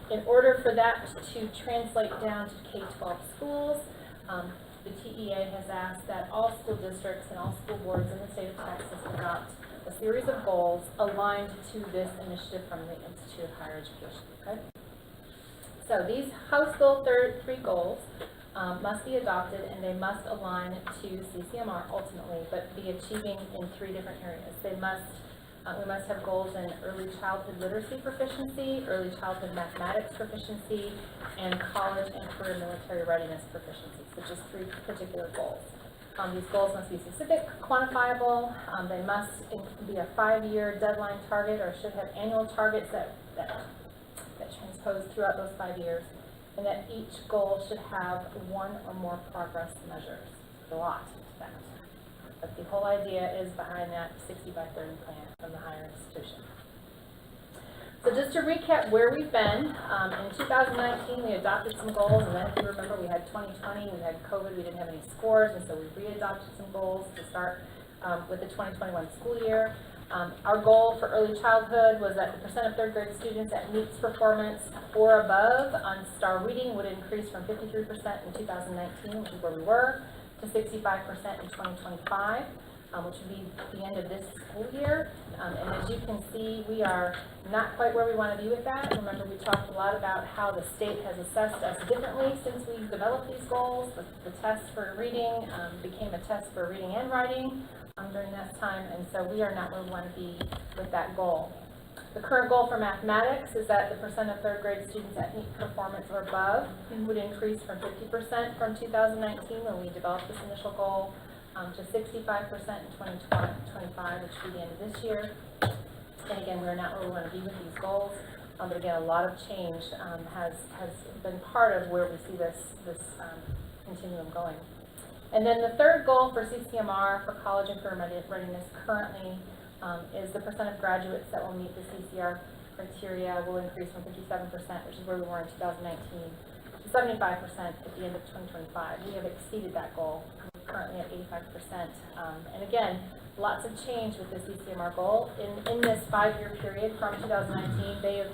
In order for that to translate down to K-12 schools, the TEA has asked that all school districts and all school boards in the state of Texas adopt a series of goals aligned to this initiative from the Institute of Higher Education. Okay? So these House Bill 3 goals must be adopted, and they must align to CCMR ultimately, but be achieving in 3 different areas. They must, we must have goals in early childhood literacy proficiency, early childhood mathematics proficiency, and college and career military readiness proficiency, so just 3 particular goals. These goals must be specific, quantifiable. They must be a 5-year deadline target, or should have annual targets that transposed throughout those 5 years, and that each goal should have 1 or more progress measures. A lot to that. But the whole idea is behind that 60 by 30 plan from the higher institution. So just to recap where we've been, in 2019 we adopted some goals, and then if you remember we had 2020, we had COVID, we didn't have any scores, and so we re-adopted some goals to start with the 2021 school year. Our goal for early childhood was that the percent of 3rd grade students at meets performance or above on STAR reading would increase from 53% in 2019, which is where we were, to 65% in 2025, which would be the end of this school year. And as you can see, we are not quite where we want to be with that. Remember, we talked a lot about how the state has assessed us differently since we developed these goals. The test for reading became a test for reading and writing during that time, and so we are not where we want to be with that goal. The current goal for mathematics is that the percent of 3rd grade students at NEET performance or above would increase from 50% from 2019 when we developed this initial goal to 65% in 2025, which will be the end of this year. And again, we're not where we want to be with these goals, but again, a lot of change has been part of where we see this continuum going. And then the 3rd goal for CCMR for college and career readiness currently is the percent of graduates that will meet the CCR criteria will increase from 57%, which is where we were in 2019, to 75% at the end of 2025. We have exceeded that goal. We're currently at 85%. And again, lots of change with the CCMR goal. In this 5-year period from 2019, they have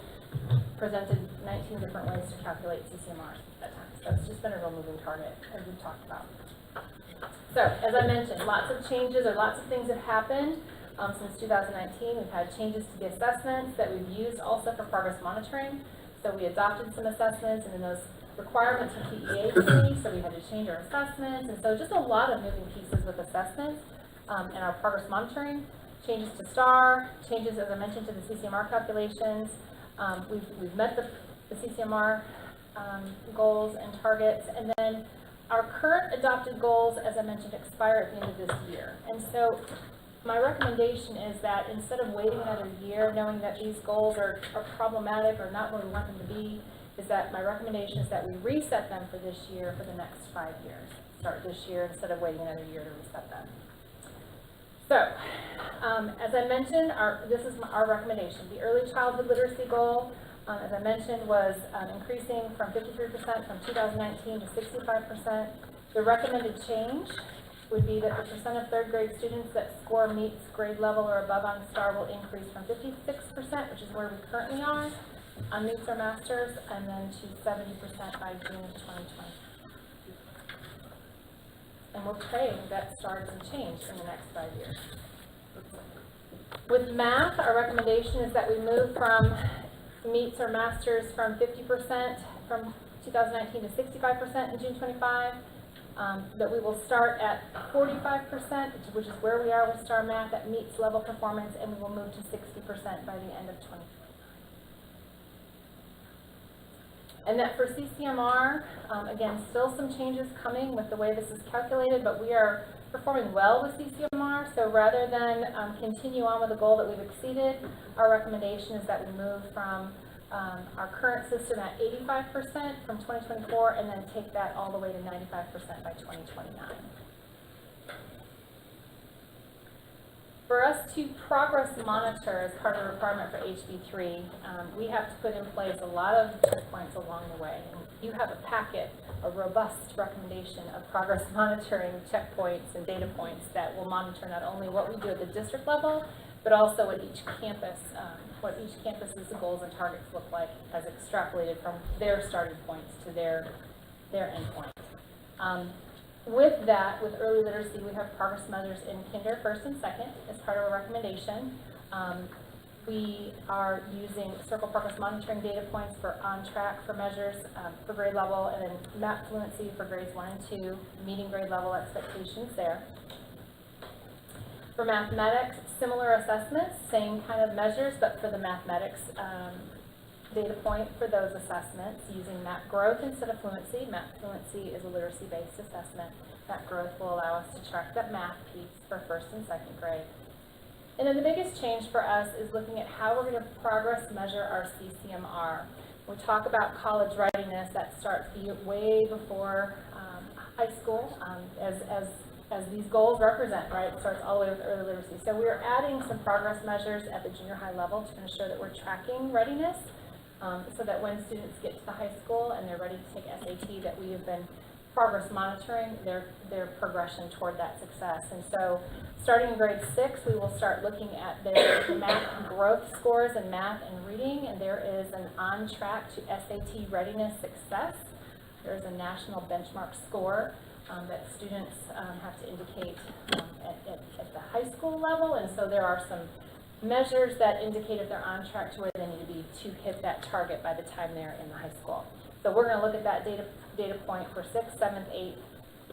presented 19 different ways to calculate CCMR at times. That's just been a real moving target, as we've talked about. So, as I mentioned, lots of changes or lots of things have happened since 2019. We've had changes to the assessments that we've used also for progress monitoring. So we adopted some assessments, and then those requirements from PEAC, so we had to change our assessments. And so just a lot of moving pieces with assessments and our progress monitoring. Changes to STAR, changes, as I mentioned, to the CCMR calculations. We've met the CCMR goals and targets, and then our current adopted goals, as I mentioned, expire at the end of this year. And so my recommendation is that instead of waiting another year, knowing that these goals are problematic or not where we want them to be, is that my recommendation is that we reset them for this year for the next 5 years. Start this year instead of waiting another year to reset them. So, as I mentioned, this is our recommendation. The early childhood literacy goal, as I mentioned, was increasing from 53% from 2019 to 65%. The recommended change would be that the percent of third grade students that score meets grade level or above on STAR will increase from 56%, which is where we currently are, on meets or masters, and then to 70% by June of 2020. And we're praying that STAR doesn't change in the next 5 years. With math, our recommendation is that we move from meets or masters from 50% from 2019 to 65% in June 25. That we will start at 45%, which is where we are with STAR Math, that meets level performance, and we will move to 60% by the end of 2020. And that for CCMR, again, still some changes coming with the way this is calculated, but we are performing well with CCMR, so rather than continue on with the goal that we've exceeded, our recommendation is that we move from our current system at 85% from 2024 and then take that all the way to 95% by 2029. For us to progress monitor as part of the requirement for HB3, we have to put in place a lot of checkpoints along the way. And you have a packet, a robust recommendation of progress monitoring checkpoints and data points that will monitor not only what we do at the district level, but also what each campus's goals and targets look like as extrapolated from their starting points to their endpoint. With that, with early literacy, we have progress measures in kinder, first, and second as part of our recommendation. We are using circle progress monitoring data points for on track for measures for grade level, and then map fluency for grades 1 and 2, meeting grade level expectations there. For mathematics, similar assessments, same kind of measures, but for the mathematics data point for those assessments, using map growth instead of fluency. Map fluency is a literacy-based assessment. Map growth will allow us to track that math piece for first and second grade. And then the biggest change for us is looking at how we're going to progress measure our CCMR. When we talk about college readiness, that starts way before high school, as these goals represent, right? It starts all the way with early literacy. So we're adding some progress measures at the junior high level to ensure that we're tracking readiness, so that when students get to the high school and they're ready to take SAT, that we have been progress monitoring their progression toward that success. And so starting in grade 6, we will start looking at their math growth scores in math and reading, and there is an on track to SAT readiness success. There is a national benchmark score that students have to indicate at the high school level, and so there are some measures that indicate if they're on track to where they need to be to hit that target by the time they're in the high school. So we're going to look at that data point for 6th, 7th,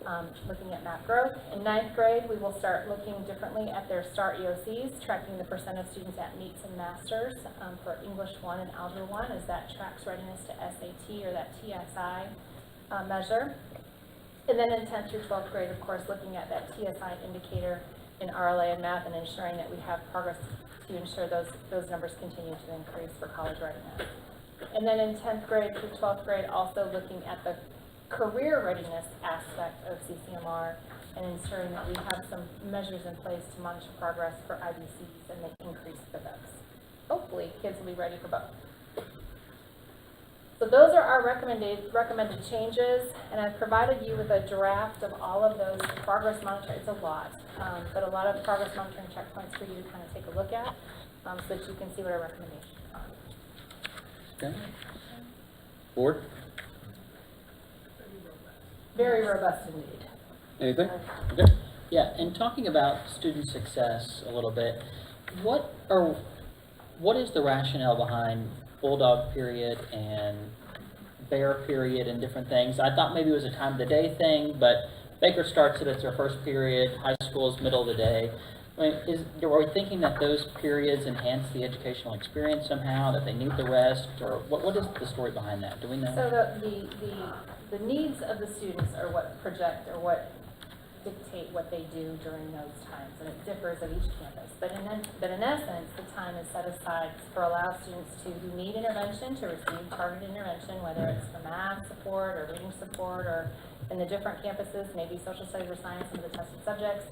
8th, looking at math growth. In 9th grade, we will start looking differently at their STAR EOCs, tracking the percent of students at meets and masters for English 1 and Algebra 1, as that tracks readiness to SAT or that TSI measure. And then in 10th through 12th grade, of course, looking at that TSI indicator in RLA and math and ensuring that we have progress to ensure those numbers continue to increase for college readiness. And then in 10th grade through 12th grade, also looking at the career readiness aspect of CCMR and ensuring that we have some measures in place to monitor progress for IBCs and make increase for those. Hopefully, kids will be ready for both. So those are our recommended changes, and I've provided you with a draft of all of those progress monitoring. It's a lot, but a lot of progress monitoring checkpoints for you to kind of take a look at, so that you can see what our recommendations are. Okay. Board? Very robust indeed. Anything? Okay. Yeah, and talking about student success a little bit, what is the rationale behind Bulldog period and Bear period and different things? I thought maybe it was a time of the day thing, but Baker starts it as their first period, high school is middle of the day. I mean, are we thinking that those periods enhance the educational experience somehow, that they need the rest, or what is the story behind that? Do we know? So the needs of the students are what project or what dictate what they do during those times, and it differs at each campus. But in essence, the time is set aside for allow students who need intervention to receive targeted intervention, whether it's for math support or reading support, or in the different campuses, maybe social studies or science, some of the tested subjects.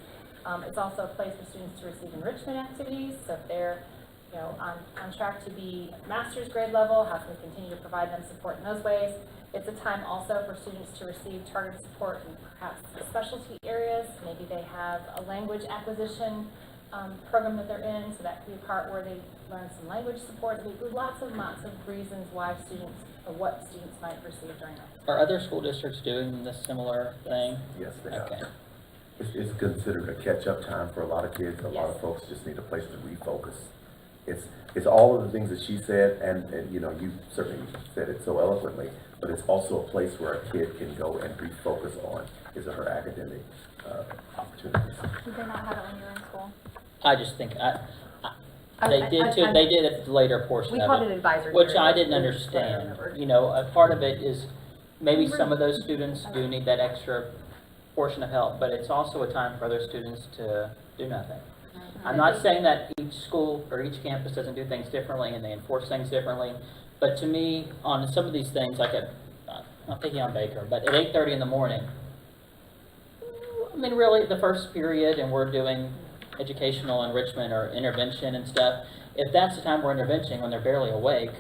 It's also a place for students to receive enrichment activities. So if they're on track to be master's grade level, how can we continue to provide them support in those ways? It's a time also for students to receive targeted support in perhaps specialty areas. Maybe they have a language acquisition program that they're in, so that could be a part where they learn some language support. There's lots of reasons why students, or what students might receive during that. Are other school districts doing this similar thing? Yes, they are. Okay. It's considered a catch-up time for a lot of kids. A lot Yes. of folks just need a place to refocus. It's all of the things that she said, and you know, you certainly said it so eloquently, but it's also a place where a kid can go and refocus on his or her academic opportunities. Did they not have it when you were in school? I just think they did too. They did at the later portion We of called it, it advisory which period. I didn't understand. You know, a part of it is maybe some of those students do need that extra portion of help, but it's also a time for other students to do nothing. I'm not saying that each school or each campus doesn't do things differently and they enforce things differently, but to me, on some of these things, like I'm thinking on Baker, but at 8:30 in the morning, I mean, really, the first period, and we're doing educational enrichment or intervention and stuff, if that's the time we're intervention when they're barely awake,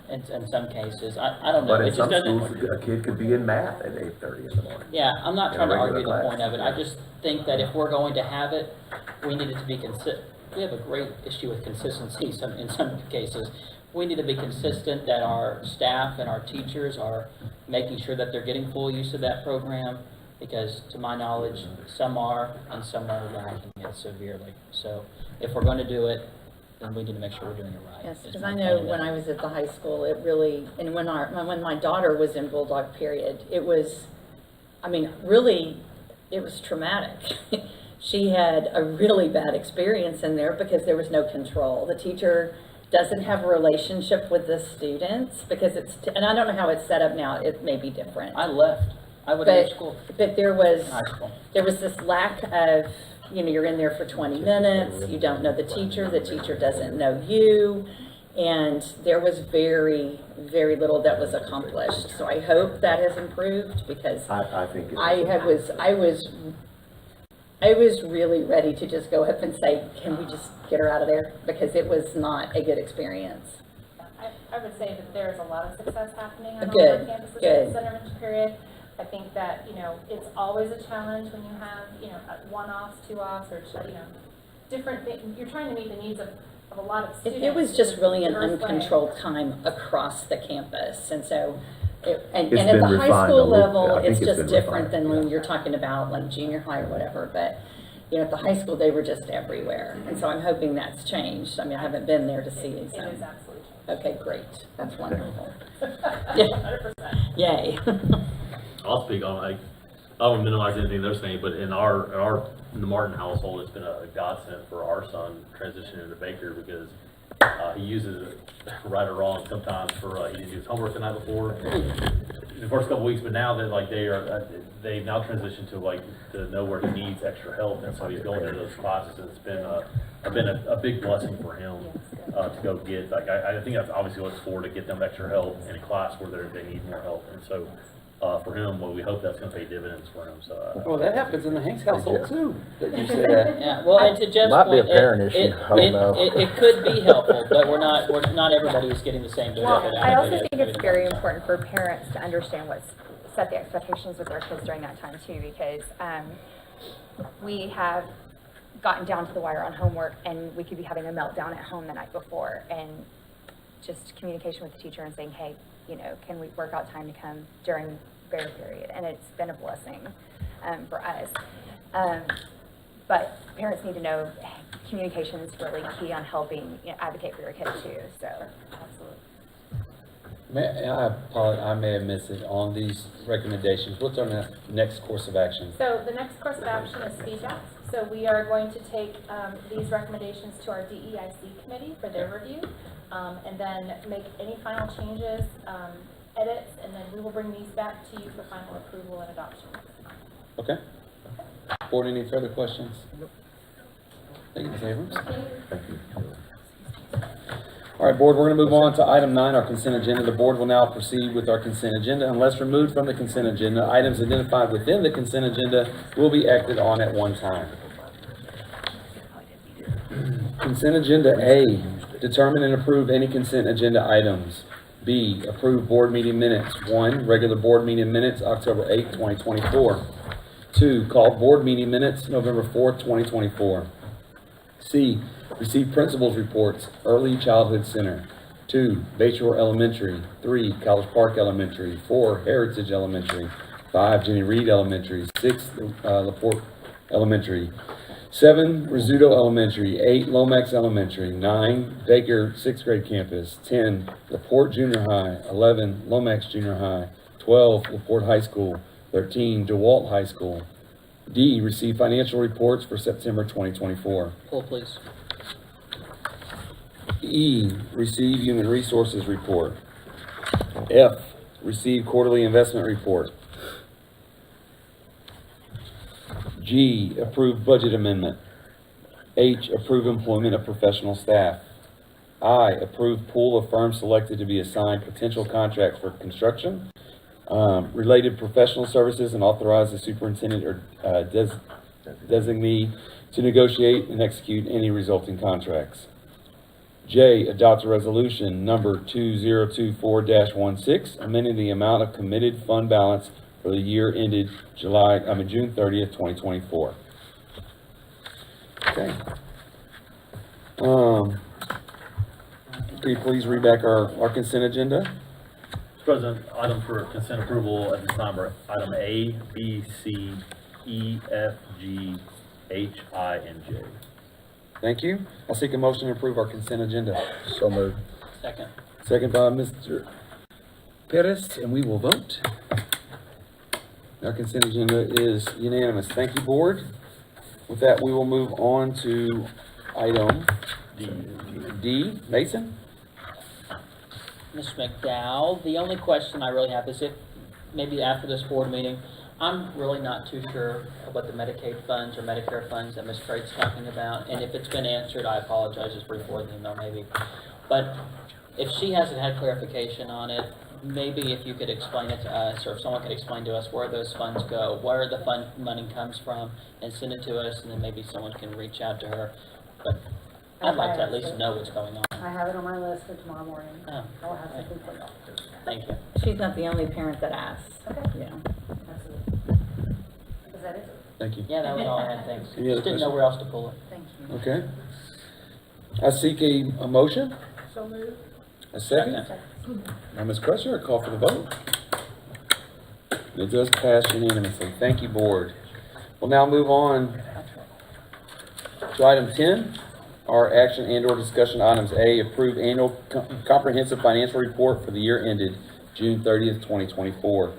in some cases, I don't know. But in It just some doesn't. schools, a kid could be in math at 8:30 in the morning. Yeah, I'm not in trying a to argue regular the class. point of it. I just think that if we're going to have it, we need it to be we have a great issue with consistency in some cases. We need to be consistent that our staff and our teachers are making sure that they're getting full use of that program, because to my knowledge, some are and some are lacking it severely. So if we're going to do it, then we need to make sure we're doing it right. Yes, is because my I know point of when that. I was at the high school, it really, and when my daughter was in Bulldog period, it was, I mean, really, it was traumatic. She had a really bad experience in there because there was no control. The teacher doesn't have a relationship with the students because and I don't know how it's set up now. It may be different. I left. I would go to school. But there was High school. this lack of, you're in there for 20 minutes, you don't know the teacher doesn't know you, and there was very, very little that was accomplished. So I hope that has improved, because I think I was really ready to just go up and say, can we just get her out of there? Because it was not a good experience. I would say that there's a lot of success happening on all Good, our campuses in good. the intervention period. I think that, it's always a challenge when you have, one-offs, two-offs, or, different things. You're trying to meet the needs of a lot of students. It was just really an diverse way. uncontrolled time across the campus, and so, and It's at been the high refined school a little level, bit. I think it's it's just been different refined, than when yeah. you're talking about like junior high or whatever, but, at the high school, they were just everywhere, and so I'm hoping that's changed. I mean, I haven't been there to see it, so. It is absolutely changed. Okay, great, that's wonderful. 100%. Yay. I'll speak on, I don't want to minimize anything they're saying, but in in the Martin household, it's been a godsend for our son transitioning into Baker, because he uses it right or wrong sometimes for, he didn't do his homework the night before, the first couple weeks, but now that they've now transitioned to know where he needs extra help, and so he's going into those classes, and it's been a big blessing for him to go get, I think that's obviously what it's for, to get them extra help in a class where they need more help, and so for him, we hope that's going to pay dividends for him. So Well, that happens in the Hanks household too, that you say that. Yeah, well, and to Jeff's Might point, be a parent issue. I don't know. It could be helpful, but not everybody is getting the same benefit out of it. I also think it's very important for parents to understand set the expectations with their kids during that time too, because we have gotten down to the wire on homework, and we could be having a meltdown at home the night before, and just communication with the teacher and saying, hey, you know, can we work out time to come during bear period? And it's been a blessing for us. But parents need to know communication is really key on helping, you know, advocate for your kid too. So, absolutely. I may have missed it on these recommendations. What's our next course of action? So the next course of action is feedback. So we are going to take these recommendations to our DEIC committee for their review, and then make any final changes, edits, and then we will bring these back to you for final approval and adoption. Okay. Board, any further questions? Thank you, Ms. Abrams. Thank you. All right, Board, we're going to move on to item 9, our consent agenda. The Board will now proceed with our consent agenda. Unless removed from the consent agenda, items identified within the consent agenda will be acted on at one time. Consent agenda A, determine and approve any consent agenda items. B, approve board meeting minutes. 1, regular board meeting minutes, October 8, 2024. 2, call board meeting minutes, November 4, 2024. C, receive principals reports, Early Childhood Center. 2, Bayshore Elementary. 3, College Park Elementary. 4, Heritage Elementary. 5, Jenny Reed Elementary. 6, LaPorte Elementary. 7, Rizzuto Elementary. 8, Lomax Elementary. 9, Baker 6th grade campus. 10, LaPorte Junior High. 11, Lomax Junior High. 12, LaPorte High School. 13, DeWalt High School. D, receive financial reports for September 2024. Pull, please. E, receive human resources report. F, receive quarterly investment report. G, approve budget amendment. H, approve employment of professional staff. I, approve pool of firms selected to be assigned potential contracts for construction, related professional services, and authorize the superintendent or designee to negotiate and execute any resulting contracts. J, adopt a resolution number 2024-16, amending the amount of committed fund balance for the year ended June 30th, 2024. Okay. Can you please read back our consent agenda? Mr. President, item for consent approval at this time are item A, B, C, E, F, G, H, I, and J. Thank you. I seek a motion to approve our consent agenda. So moved. Second. Second by Mr. Perez, and we will vote. Our consent agenda is unanimous. Thank you, Board. With that, we will move on to item D. Mason? Ms. McDowell, the only question I really have is if, maybe after this board meeting, I'm really not too sure about the Medicaid funds or Medicare funds that Ms. Craig's talking about, and if it's been answered, I apologize, just re-forward the email maybe. But if she hasn't had clarification on it, maybe if you could explain it to us, or if someone could explain to us where those funds go, where the fund money comes from, and send it to us, and then maybe someone can reach out to her. But I'd like to at least know what's going on. I have it on my list for tomorrow morning. Oh, I'll have something for you. thank you. She's not the only parent that asks. Okay. Yeah. Absolutely. Is that it? Thank you. Yeah, that was all I had, thanks. Any other Just didn't know where else to pull it. Thank you. Okay. I seek a motion. So moved. A second. Now, Ms. Crusher, a call for the vote. It does pass unanimously. Thank you, Board. We'll now move on to item 10. Our action and/or discussion items. A, approve annual comprehensive financial report for the year ended June 30th, 2024.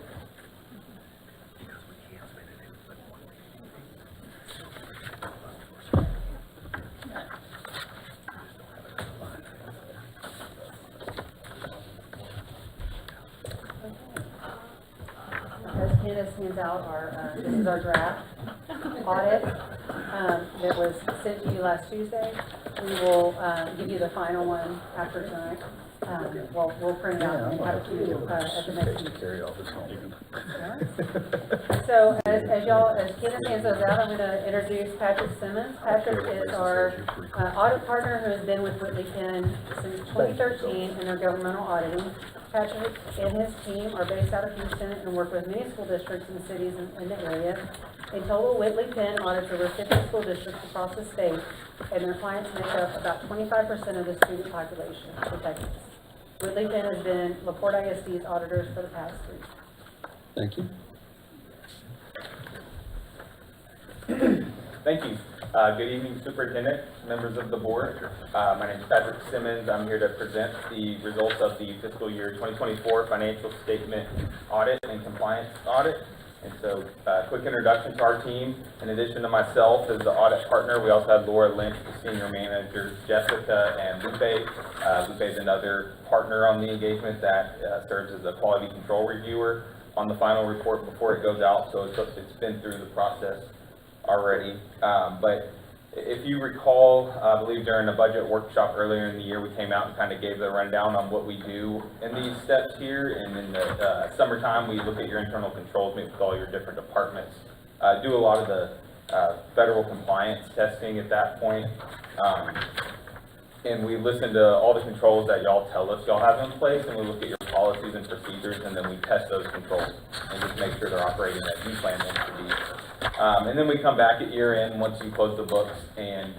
As Candace hands out our, this is our draft audit that was sent to you last Tuesday. We will give you the final one after tonight. Well, we'll print it out and have it to you at the next meeting. Carry all this home. So as Candace hands those out, I'm going to introduce Patrick Simmons. Patrick is our audit partner who has been with Whitley Penn since 2013 in their governmental auditing. Patrick and his team are based out of Houston and work with many school districts and cities in the area. In total, Whitley Penn audits over 50 school districts across the state, and their clients make up about 25% of the student population for Texas. Whitley Finn has been LaPorte ISD's auditors for the past 3 years. Thank you. Thank you. Good evening, Superintendent, members of the board. My name is Patrick Simmons. I'm here to present the results of the fiscal year 2024 financial statement audit and compliance audit. And so, quick introduction to our team. In addition to myself as the audit partner, we also have Laura Lynch, the senior manager, Jessica, and Lupe. Lupe is another partner on the engagement that serves as a quality control reviewer on the final report before it goes out. So it's been through the process already. But if you recall, I believe during a budget workshop earlier in the year, we came out and kind of gave the rundown on what we do in these steps here. And in the summertime, we look at your internal controls, meet with all your different departments, do a lot of the federal compliance testing at that point. And we listen to all the controls that y'all tell us y'all have in place, and we look at your policies and procedures, and then we test those controls and just make sure they're operating as you plan them to be. And then we come back at year end once you close the books, and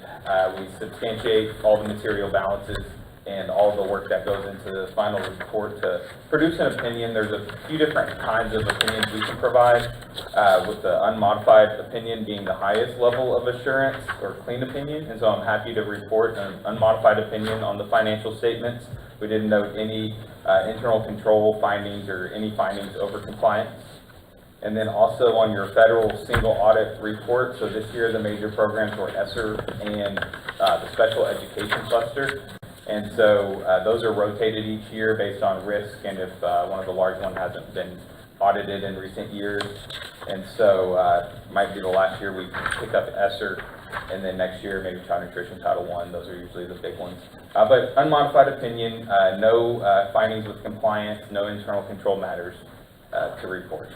we substantiate all the material balances and all the work that goes into the final report to produce an opinion. There's a few different kinds of opinions we can provide, with the unmodified opinion being the highest level of assurance or clean opinion. And so I'm happy to report an unmodified opinion on the financial statements. We didn't note any internal control findings or any findings over compliance. And then also on your federal single audit report, so this year the major programs were ESSER and the special education cluster. And so those are rotated each year based on risk and if one of the large ones hasn't been audited in recent years. And so might be the last year we pick up ESSER, and then next year maybe Child Nutrition Title I. Those are usually the big ones. But unmodified opinion, no findings with compliance, no internal control matters to report.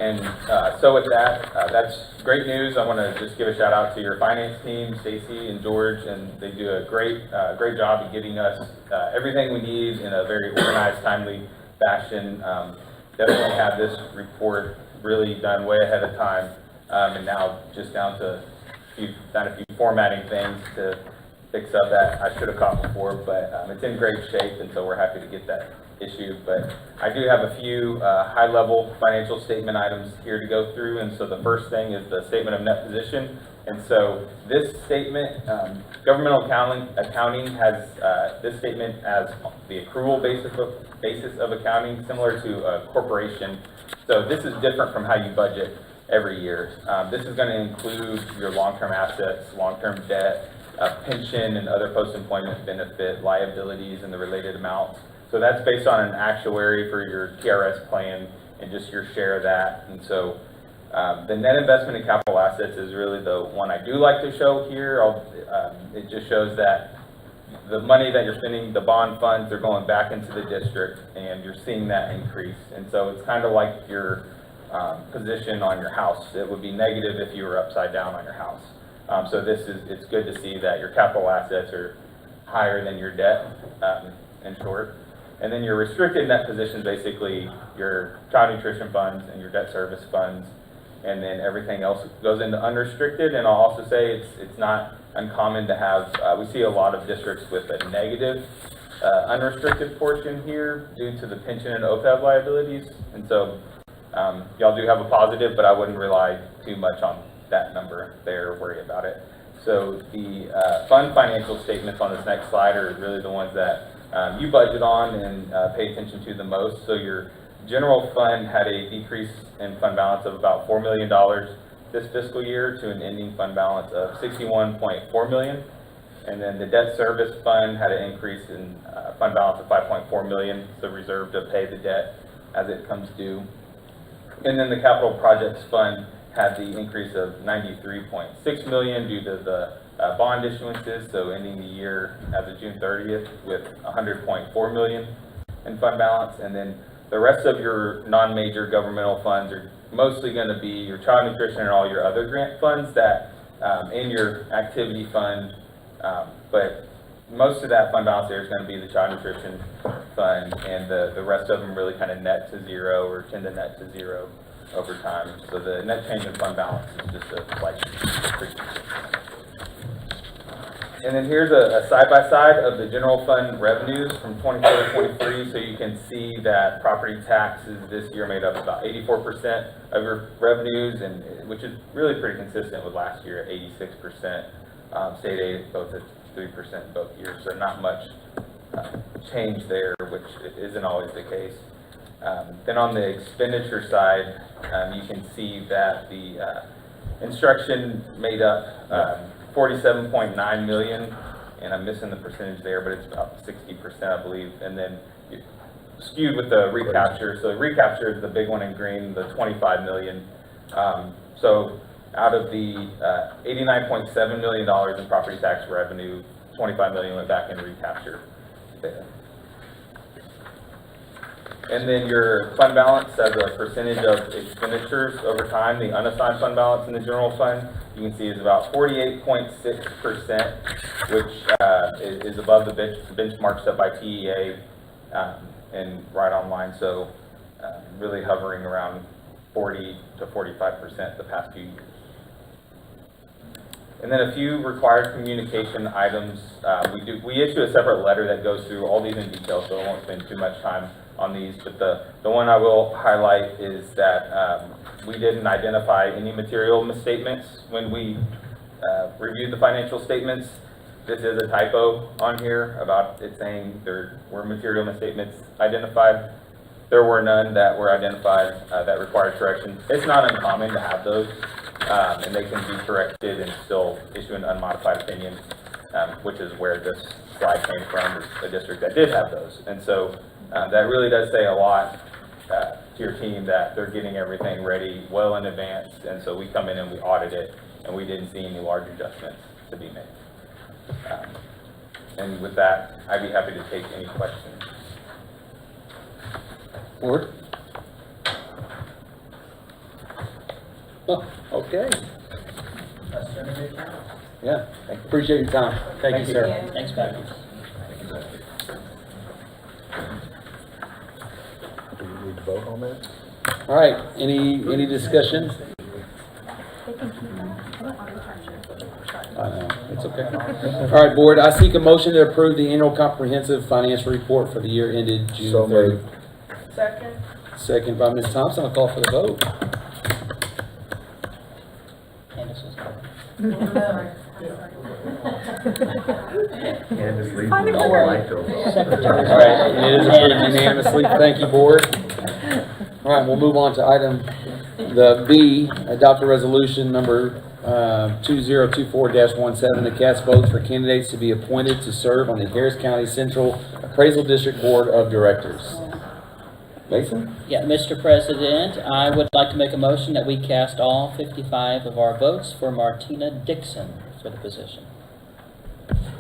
And so with that, that's great news. I want to just give a shout out to your finance team, Stacy and George, and they do a great job of getting us everything we need in a very organized, timely fashion. Definitely have this report really done way ahead of time, and now just down to a few formatting things to fix up that I should have caught before, but it's in great shape, and so we're happy to get that issue. But I do have a few high-level financial statement items here to go through. And so the first thing is the statement of net position. And so this statement, governmental accounting has this statement as the accrual basis of accounting, similar to a corporation. So this is different from how you budget every year. This is going to include your long-term assets, long-term debt, pension and other post-employment benefit liabilities and the related amounts. So that's based on an actuary for your TRS plan and just your share of that. And so the net investment in capital assets is really the one I do like to show here. It just shows that the money that you're spending, the bond funds, they're going back into the district, and you're seeing that increase. And so it's kind of like your position on your house. It would be negative if you were upside down on your house. So it's good to see that your capital assets are higher than your debt, in short. And then your restricted net position, basically your child nutrition funds and your debt service funds, and then everything else goes into unrestricted. And I'll also say it's not uncommon to have, we see a lot of districts with a negative unrestricted portion here due to the pension and OPEB liabilities. And so y'all do have a positive, but I wouldn't rely too much on that number there or worry about it. So the fund financial statements on this next slide are really the ones that you budget on and pay attention to the most. So your general fund had a decrease in fund balance of about $4 million this fiscal year to an ending fund balance of $61.4 million. And then the debt service fund had an increase in fund balance of $5.4 million, so reserved to pay the debt as it comes due. And then the capital projects fund had the increase of $93.6 million due to the bond issuances, so ending the year as of June 30th with $100.4 million in fund balance. And then the rest of your non-major governmental funds are mostly going to be your child nutrition and all your other grant funds that in your activity fund, but most of that fund balance there is going to be the child nutrition fund, and the rest of them really kind of net to zero or tend to net to zero over time. So the net change in fund balance is just a slight decrease. And then here's a side-by-side of the general fund revenues from 24 to 23. So you can see that property taxes this year made up about 84% of your revenues, and which is really pretty consistent with last year at 86%. State aid both at 3% both years, so not much change there, which isn't always the case. Then on the expenditure side, you can see that the instruction made up 47.9 million, and I'm missing the percentage there, but it's about 60%, I believe. And then skewed with the recapture. So recapture is the big one in green, the 25 million. So out of the $89.7 million in property tax revenue, 25 million went back in recapture there. And then your fund balance as a percentage of expenditures over time, the unassigned fund balance in the general fund, you can see is about 48.6%, which is above the benchmark set by TEA and right on line. So really hovering around 40 to 45% the past few years. And then a few required communication items. We issue a separate letter that goes through all these in detail, so I won't spend too much time on these, but the one I will highlight is that we didn't identify any material misstatements when we reviewed the financial statements. This is a typo on here about it saying there were material misstatements identified. There were none that were identified that required correction. It's not uncommon to have those, and they can be corrected and still issue an unmodified opinion, which is where this slide came from, a district that did have those. And so that really does say a lot to your team that they're getting everything ready well in advance. And so we come in and we audit it, and we didn't see any large adjustments to be made. And with that, I'd be happy to take any questions. Board? Oh, okay. Yeah, appreciate your time. Thank you, sir. Thanks, Pat. Do we need to vote on that? All right, any discussion? I know, it's okay. All right, board, I seek a motion to approve the annual comprehensive financial report for the year ended June 30th. Second. Second by Ms. Thompson. I'll call for the vote. Candace was Candace, leave Don't the worry. light on. Secretary. All right, it is approved unanimously. Thank you, board. All right, we'll move on to item the B, adopt a resolution number 2024-17 to cast votes for candidates to be appointed to serve on the Harris County Central Appraisal District Board of Directors. Mason? Yeah, Mr. President, I would like to make a motion that we cast all 55 of our votes for Martina Dixon for the position.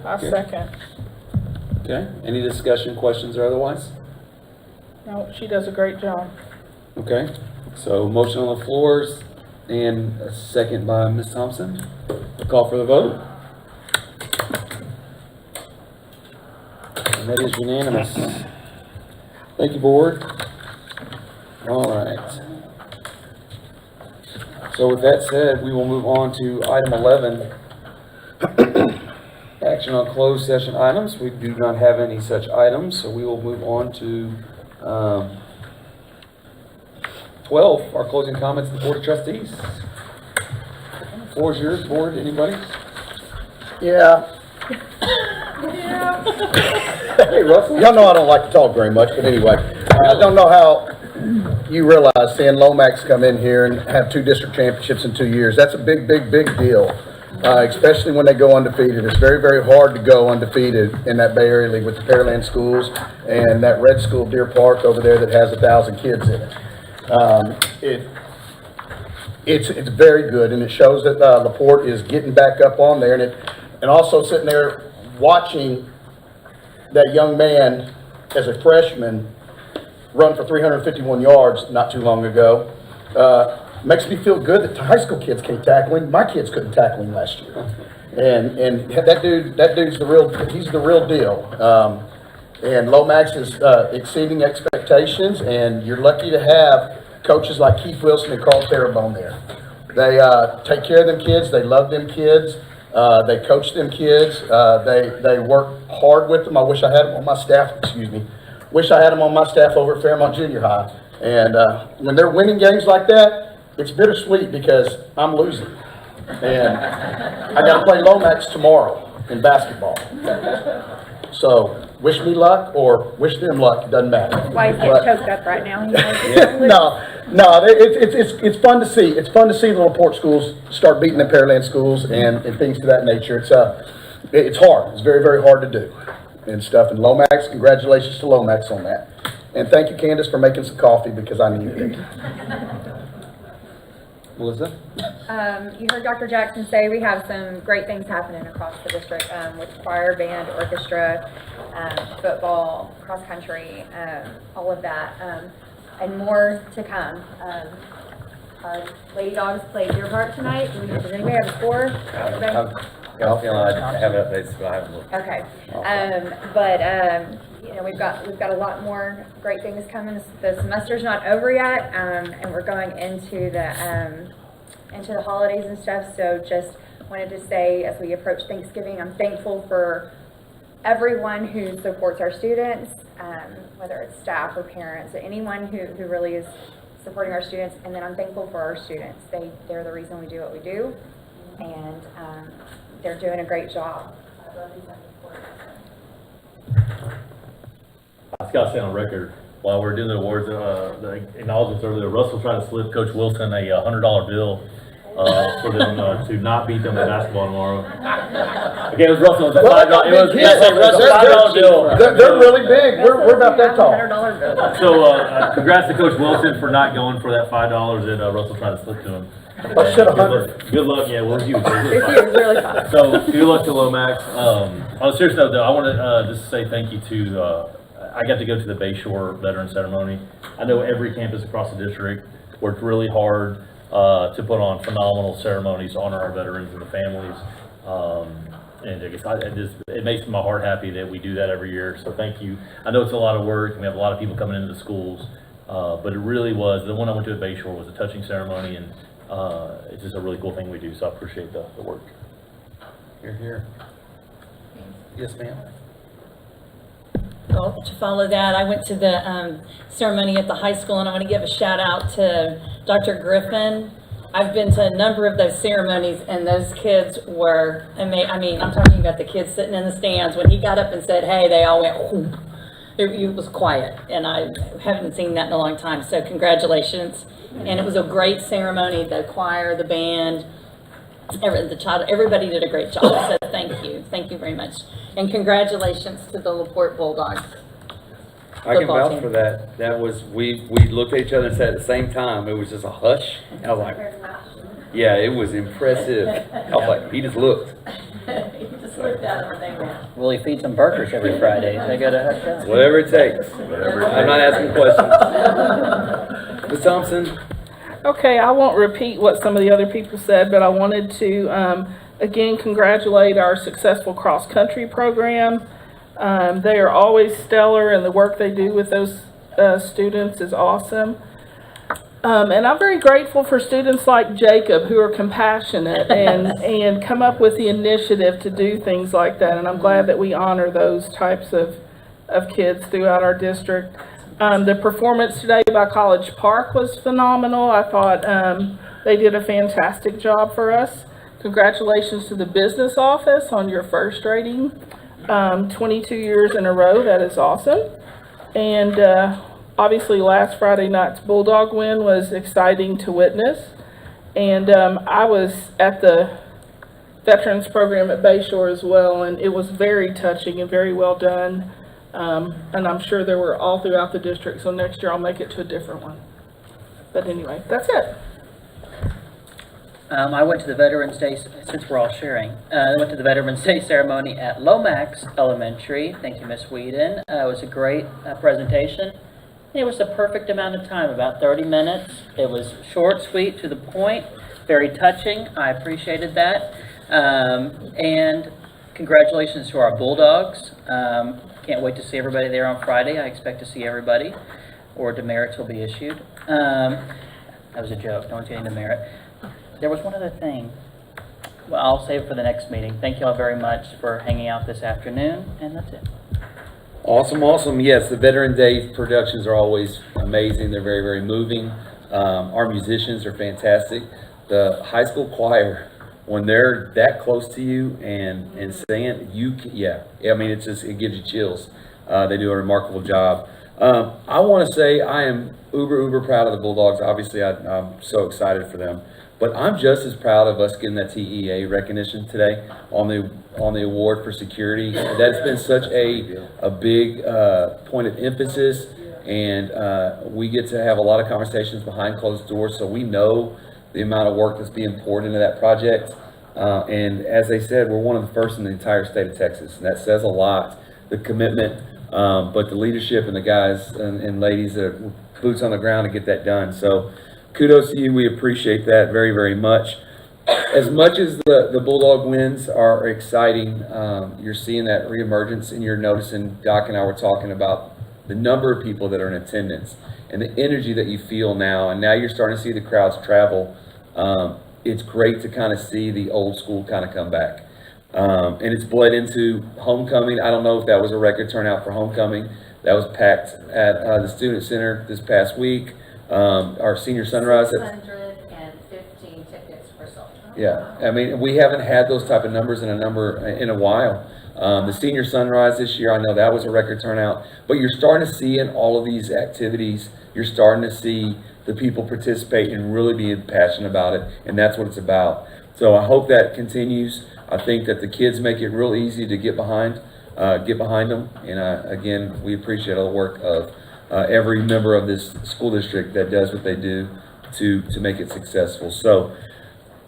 I second. Okay, any discussion, questions, or otherwise? No, she does a great job. Okay, so motion on the floors and a second by Ms. Thompson. Call for the vote. And that is unanimous. Thank you, board. All right. So with that said, we will move on to item 11. Action on closed session items. We do not have any such items, so we will move on to 12, our closing comments to the Board of Trustees. Floor is yours, board. Anybody? Yeah. Hey, Russell. Y'all know I don't like to talk very much, but anyway, I don't know how you realize seeing Lomax come in here and have 2 district championships in 2 years. That's a big, big, big deal, especially when they go undefeated. It's very, very hard to go undefeated in that Bay Area League with the Pearland schools and that red school, Deer Park, over there that has 1,000 kids in it. It's very good, and it shows that LaPorte is getting back up on there, and also sitting there watching that young man as a freshman run for 351 yards not too long ago. Makes me feel good that the high school kids can't tackle him. My kids couldn't tackle him last year, and that dude's he's the real deal. And Lomax is exceeding expectations, and you're lucky to have coaches like Keith Wilson and Carl Terrebonne there. They take care of them kids. They love them kids. They coach them kids. They work hard with them. I wish I had them on my staff, Wish I had them on my staff over at Fairmont Junior High. And when they're winning games like that, it's bittersweet because I'm losing. And I got to play Lomax tomorrow in basketball. So wish me luck or wish them luck, it doesn't matter. Why he's getting choked up right now. No, it's fun to see. It's fun to see the LaPorte schools start beating the Pearland schools and things to that nature. It's hard. It's very, very hard to do and stuff. And Lomax, congratulations to Lomax on that. And thank you, Candace, for making some coffee because I needed it. Melissa? You heard Dr. Jackson say we have some great things happening across the district with choir, band, orchestra, football, cross country, all of that, and more to come. Our Lady Dogs played Deer Park tonight. Does anybody have a score? I have updates, but I haven't looked. Okay, but you know, we've got a lot more great things coming. The semester's not over yet, and we're going into the holidays and stuff. So just wanted to say, as we approach Thanksgiving, I'm thankful for everyone who supports our students, whether it's staff or parents, or anyone who really is supporting our students. And then I'm thankful for our students. They're the reason we do what we do, and they're doing a great job. I just gotta say on record, while we're doing the awards, the acknowledgements earlier, Russell tried to slip Coach Wilson a $100 bill for them to not beat them in basketball tomorrow. Okay, it was Russell. It was a $5 bill. They're really big. We're about that tall. So congrats to Coach Wilson for not going for that $5 that Russell tried to slip to him. I should have Good luck. Yeah, well, it was huge. It was really fun. So good luck to Lomax. On a serious note, though, I want to just say thank you to. I got to go to the Bayshore Veteran Ceremony. I know every campus across the district worked really hard to put on phenomenal ceremonies to honor our veterans and the families. And I guess it makes my heart happy that we do that every year. So thank you. I know it's a lot of work, and we have a lot of people coming into the schools, but it really was. The one I went to at Bayshore was a touching ceremony, and it's just a really cool thing we do. So I appreciate the work. Here. Yes, ma'am. Well, to follow that, I went to the ceremony at the high school, and I want to give a shout out to Dr. Griffin. I've been to a number of those ceremonies, and those kids were amazing. I mean, I'm talking about the kids sitting in the stands. When he got up and said, hey, they all went, whoop. It was quiet, and I haven't seen that in a long time. So congratulations. And it was a great ceremony. The choir, the band, everybody did a great job. So thank you very much. And congratulations to the LaPorte Bulldogs. I can vouch for that. That was, we looked at each other and said at the same time, it was just a hush. And I was like, yeah, it was impressive. I was like, he just looked. He just looked at him and they went. Will he feed some burgers every Friday? They gotta hush up. Whatever it takes. I'm not asking questions. Ms. Thompson? Okay, I won't repeat what some of the other people said, but I wanted to, again, congratulate our successful cross-country program. They are always stellar, and the work they do with those students is awesome. And I'm very grateful for students like Jacob who are compassionate and come up with the initiative to do things like that. And I'm glad that we honor those types of kids throughout our district. The performance today by College Park was phenomenal. I thought they did a fantastic job for us. Congratulations to the business office on your first rating. 22 years in a row, that is awesome. And obviously last Friday night's Bulldog win was exciting to witness. And I was at the Veterans Program at Bayshore as well, and it was very touching and very well done. And I'm sure there were all throughout the district, so next year I'll make it to a different one. But anyway, that's it. I went to the Veterans Day, since we're all sharing, I went to the Veterans Day ceremony at Lomax Elementary. Thank you, Ms. Whedon. It was a great presentation. It was the perfect amount of time, about 30 minutes. It was short, sweet, to the point, very touching. I appreciated that. And congratulations to our Bulldogs. Can't wait to see everybody there on Friday. I expect to see everybody, or demerits will be issued. That was a joke. Don't get any demerit. There was one other thing. Well, I'll save it for the next meeting. Thank you all very much for hanging out this afternoon, and that's it. Awesome, awesome. Yes, the Veteran Day productions are always amazing. They're very, very moving. Our musicians are fantastic. The high school choir, when they're that close to you and singing, I mean, it gives you chills. They do a remarkable job. I want to say I am uber proud of the Bulldogs. Obviously, I'm so excited for them. But I'm just as proud of us getting that TEA recognition today on the award for security. That's been such a big point of emphasis, and we get to have a lot of conversations behind closed doors, so we know the amount of work that's being poured into that project. And as they said, we're one of the first in the entire state of Texas, and that says a lot. The commitment, but the leadership and the guys and ladies that are boots on the ground to get that done. So kudos to you. We appreciate that very, very much. As much as the Bulldog wins are exciting, you're seeing that reemergence, and you're noticing, Doc and I were talking about the number of people that are in attendance and the energy that you feel now. And now you're starting to see the crowds travel. It's great to kind of see the old school kind of come back. And it's bled into homecoming. I don't know if that was a record turnout for homecoming. That was packed at the Student Center this past week. Our senior sunrise. 615 tickets for sold. Yeah, I mean, we haven't had those type of numbers in a while. The senior sunrise this year, I know that was a record turnout, but you're starting to see in all of these activities, you're starting to see the people participate and really being passionate about it, and that's what it's about. So I hope that continues. I think that the kids make it real easy to get behind them, and again, we appreciate all the work of every member of this school district that does what they do to make it successful. So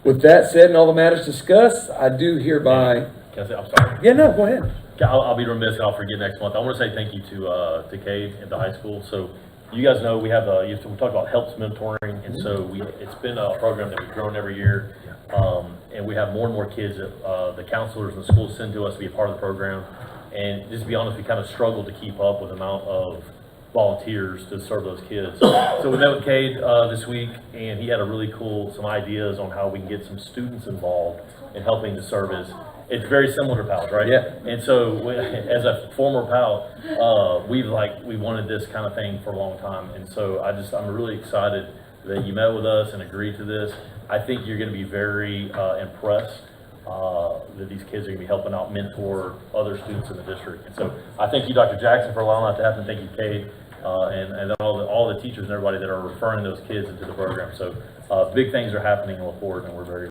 with that said and all the matters discussed, I do hereby... Can I say, I'm sorry. Yeah, no, go ahead. I'll be remiss and I'll forget next month. I want to say thank you to Cade at the high school. So you guys know we have we talk about helps mentoring, and so it's been a program that we've grown every year, and we have more and more kids that the counselors and the schools send to us to be a part of the program. And just to be honest, we kind of struggle to keep up with the amount of volunteers to serve those kids. So we met with Cade this week, and he had some ideas on how we can get some students involved in helping to service. It's very similar to PALS, right? Yeah. And so, as a former PAL, we wanted this kind of thing for a long time. And so, I'm really excited that you met with us and agreed to this. I think you're going to be very impressed that these kids are going to be helping out mentor other students in the district. And so, I thank you, Dr. Jackson, for allowing that to happen. Thank you, Cade, and all the teachers and everybody that are referring those kids into the program. So, big things are happening in LaPorte, and we're very